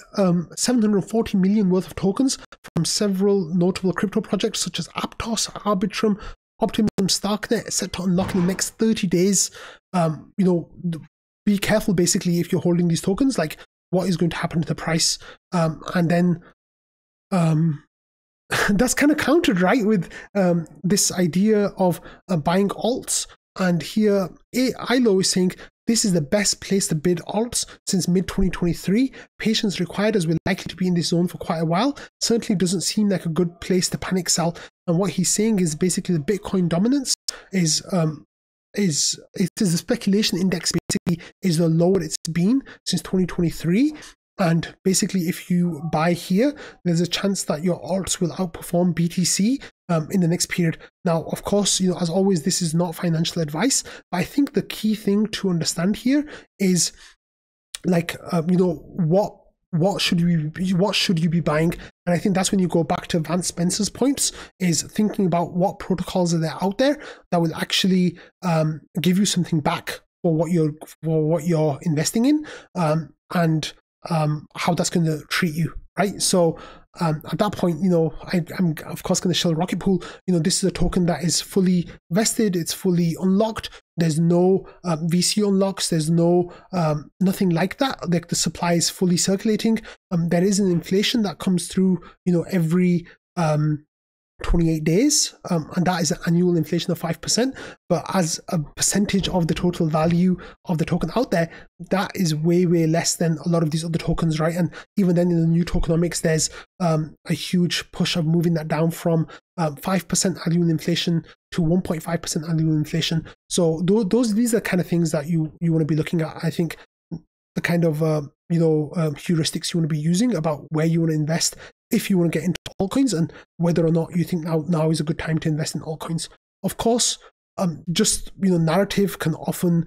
S1: 740 million worth of tokens from several notable crypto projects such as Aptos, Arbitrum, Optimism, Starknet, set to unlock in the next 30 days. You know, be careful basically if you're holding these tokens, like what is going to happen to the price. And then that's kind of countered, right, with this idea of buying alts. And here ILO is saying this is the best place to bid alts since mid-2023. Patience required, as we're likely to be in this zone for quite a while. Certainly doesn't seem like a good place to panic sell. And what he's saying is basically the Bitcoin dominance is the speculation index basically is the lower it's been since 2023. And basically, if you buy here, there's a chance that your alts will outperform BTC in the next period. Now, of course, you know, as always, this is not financial advice, but I think the key thing to understand here is, like, you know, what should you be buying? And I think that's when you go back to Vance Spencer's points, is thinking about what protocols are there out there that will actually give you something back for what you're investing in, and how that's going to treat you, right? So at that point, you know, I'm of course going to shill Rocket Pool. You know, this is a token that is fully vested, it's fully unlocked. There's no VC unlocks. There's no nothing like that. Like, the supply is fully circulating. There is an inflation that comes through, you know, every 28 days, and that is an annual inflation of 5%. But as a percentage of the total value of the token out there, that is way less than a lot of these other tokens, right? And even then, in the new tokenomics, there's a huge push of moving that down from 5% annual inflation to 1.5% annual inflation. So these are kind of things that you want to be looking at. I think the kind of heuristics you want to be using about where you want to invest if you want to get into altcoins, and whether or not you think now is a good time to invest in altcoins. Of course, just narrative can often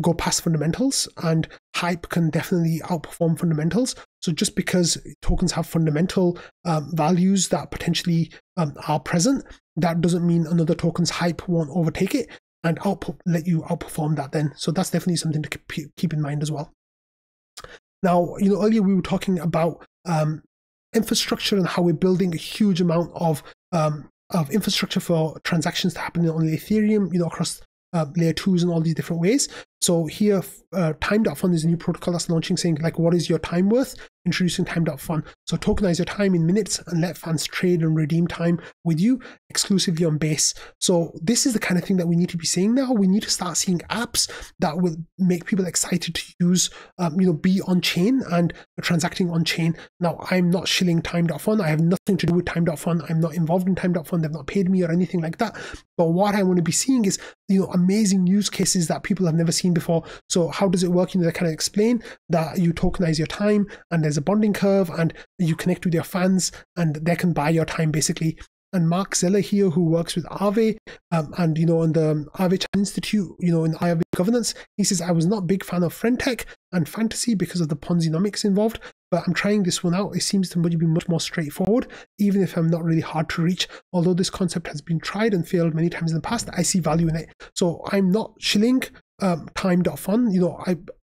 S1: go past fundamentals, and hype can definitely outperform fundamentals. So just because tokens have fundamental values that potentially are present, that doesn't mean another token's hype won't overtake it and let you outperform that then. So that's definitely something to keep in mind as well. Now, earlier we were talking about infrastructure and how we're building a huge amount of infrastructure for transactions to happen on Ethereum, across layer 2s and all these different ways. So here, Time.fun is a new protocol that's launching, saying like, what is your time worth? Introducing Time.fun. So tokenize your time in minutes and let fans trade and redeem time with you exclusively on Base. So this is the kind of thing that we need to be seeing now. We need to start seeing apps that will make people excited to use, be on chain and transacting on chain. Now, I'm not shilling Time.fun. I have nothing to do with Time.fun. I'm not involved in Time.fun. They've not paid me or anything like that. But what I want to be seeing is, amazing use cases that people have never seen before. So how does it work? They kind of explain that you tokenize your time and there's a bonding curve and you connect with your fans and they can buy your time basically. And Mark Zeller here, who works with Aave and in the Aave Institute, in Aave governance, he says, I was not a big fan of friend tech and fantasy because of the Ponzi-nomics involved, but I'm trying this one out. It seems to be much more straightforward, even if I'm not really hard to reach. Although this concept has been tried and failed many times in the past, I see value in it. So I'm not shilling Time.fun.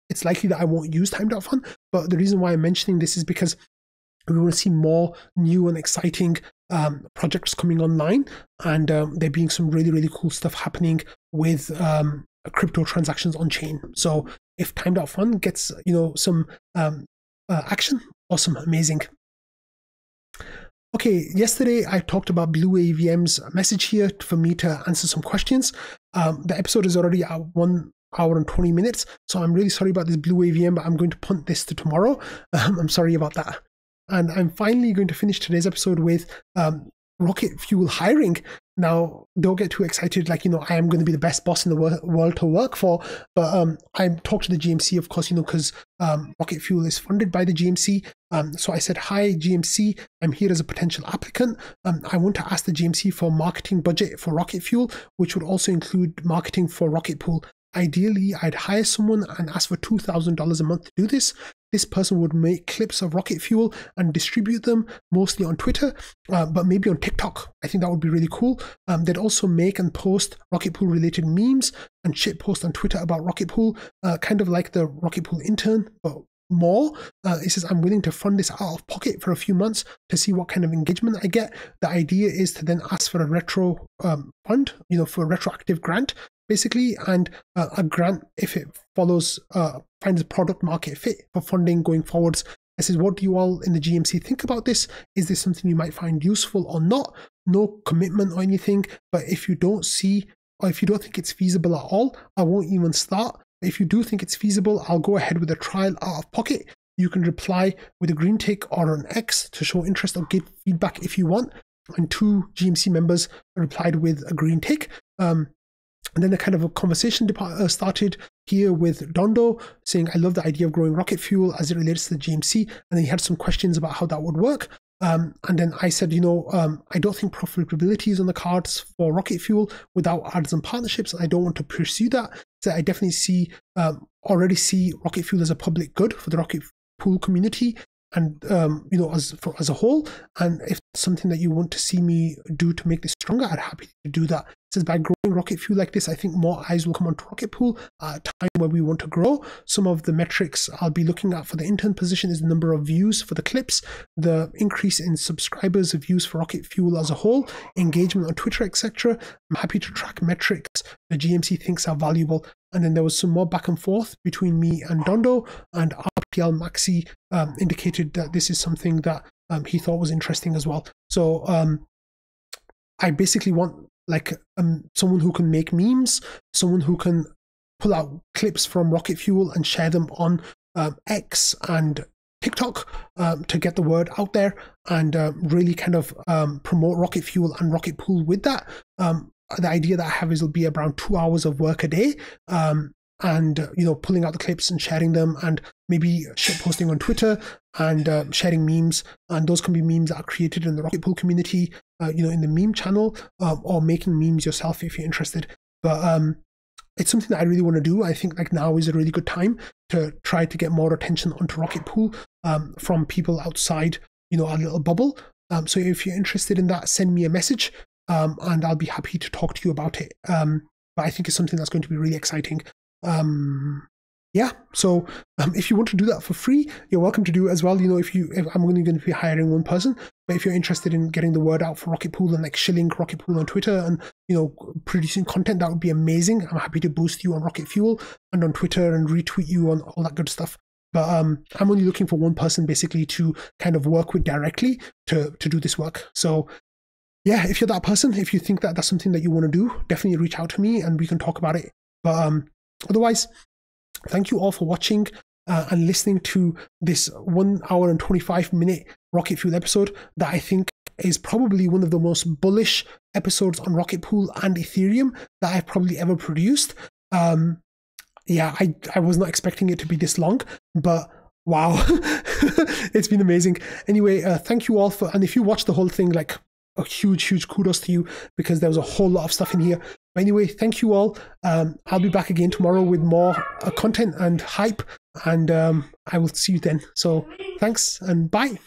S1: It's likely that I won't use Time.fun, but the reason why I'm mentioning this is because we want to see more new and exciting projects coming online, and there being some really, really cool stuff happening with crypto transactions on chain. So if Time.fun gets some action, awesome, amazing. Okay, yesterday I talked about Blue AVM's message here for me to answer some questions. The episode is already at 1 hour and 20 minutes, so I'm really sorry about this Blue AVM, but I'm going to punt this to tomorrow. I'm sorry about that. And I'm finally going to finish today's episode with Rocket Fuel hiring. Now, don't get too excited, like, I am going to be the best boss in the world to work for. But I talked to the GMC, of course, because Rocket Fuel is funded by the GMC. So I said, hi, GMC, I'm here as a potential applicant. I want to ask the GMC for marketing budget for Rocket Fuel, which would also include marketing for Rocket Pool. Ideally, I'd hire someone and ask for $2,000 a month to do this. This person would make clips of Rocket Fuel and distribute them mostly on Twitter, but maybe on TikTok. I think that would be really cool. They'd also make and post Rocket Pool related memes and shit post on Twitter about Rocket Pool, kind of like the Rocket Pool intern, but more. It says, I'm willing to fund this out of pocket for a few months to see what kind of engagement I get. The idea is to then ask for a retro fund, for a retroactive grant, basically, and a grant if it follows, finds a product market fit for funding going forwards. I said, what do you all in the GMC think about this? Is this something you might find useful or not? No commitment or anything, but if you don't see, or if you don't think it's feasible at all, I won't even start. If you do think it's feasible, I'll go ahead with a trial out of pocket. You can reply with a green tick or an X to show interest or give feedback if you want. And 2 GMC members replied with a green tick. And then a kind of a conversation started here with Dondo saying, I love the idea of growing Rocket Fuel as it relates to the GMC. And then he had some questions about how that would work. And then I said, I don't think profitability is on the cards for Rocket Fuel without ads and partnerships. And I don't want to pursue that. So I definitely already see Rocket Fuel as a public good for the Rocket Pool community and, as a whole. And if it's something that you want to see me do to make this stronger, I'd happy to do that. It says, by growing Rocket Fuel like this, I think more eyes will come onto Rocket Pool at a time where we want to grow. Some of the metrics I'll be looking at for the intern position is the number of views for the clips, the increase in subscribers, views for Rocket Fuel as a whole, engagement on Twitter, etc. I'm happy to track metrics the GMC thinks are valuable. And then there was some more back and forth between me and Dondo, and RPL Maxi indicated that this is something that he thought was interesting as well. So I basically want someone who can make memes, someone who can pull out clips from Rocket Fuel and share them on X and TikTok to get the word out there and really kind of promote Rocket Fuel and Rocket Pool with that. The idea that I have is it'll be around 2 hours of work a day, and pulling out the clips and sharing them, and maybe shit posting on Twitter and sharing memes. And those can be memes that are created in the Rocket Pool community, in the meme channel, or making memes yourself if you're interested. But it's something that I really want to do. I think like now is a really good time to try to get more attention onto Rocket Pool from people outside, our little bubble. So if you're interested in that, send me a message and I'll be happy to talk to you about it. But I think it's something that's going to be really exciting. Yeah, so if you want to do that for free, you're welcome to do it as well. If I'm only going to be hiring one person, but if you're interested in getting the word out for Rocket Pool and like shilling Rocket Pool on Twitter and producing content, that would be amazing. I'm happy to boost you on Rocket Fuel and on Twitter and retweet you on all that good stuff. But I'm only looking for one person basically to kind of work with directly to do this work. So yeah, if you're that person, if you think that that's something that you want to do, definitely reach out to me and we can talk about it. But otherwise, thank you all for watching and listening to this 1 hour and 25-minute Rocket Fuel episode that I think is probably one of the most bullish episodes on Rocket Pool and Ethereum that I've probably ever produced. Yeah, I was not expecting it to be this long, but wow, it's been amazing. Anyway, thank you all and if you watched the whole thing, like a huge kudos to you because there was a whole lot of stuff in here. But anyway, thank you all. I'll be back again tomorrow with more content and hype, and I will see you then. So thanks and bye.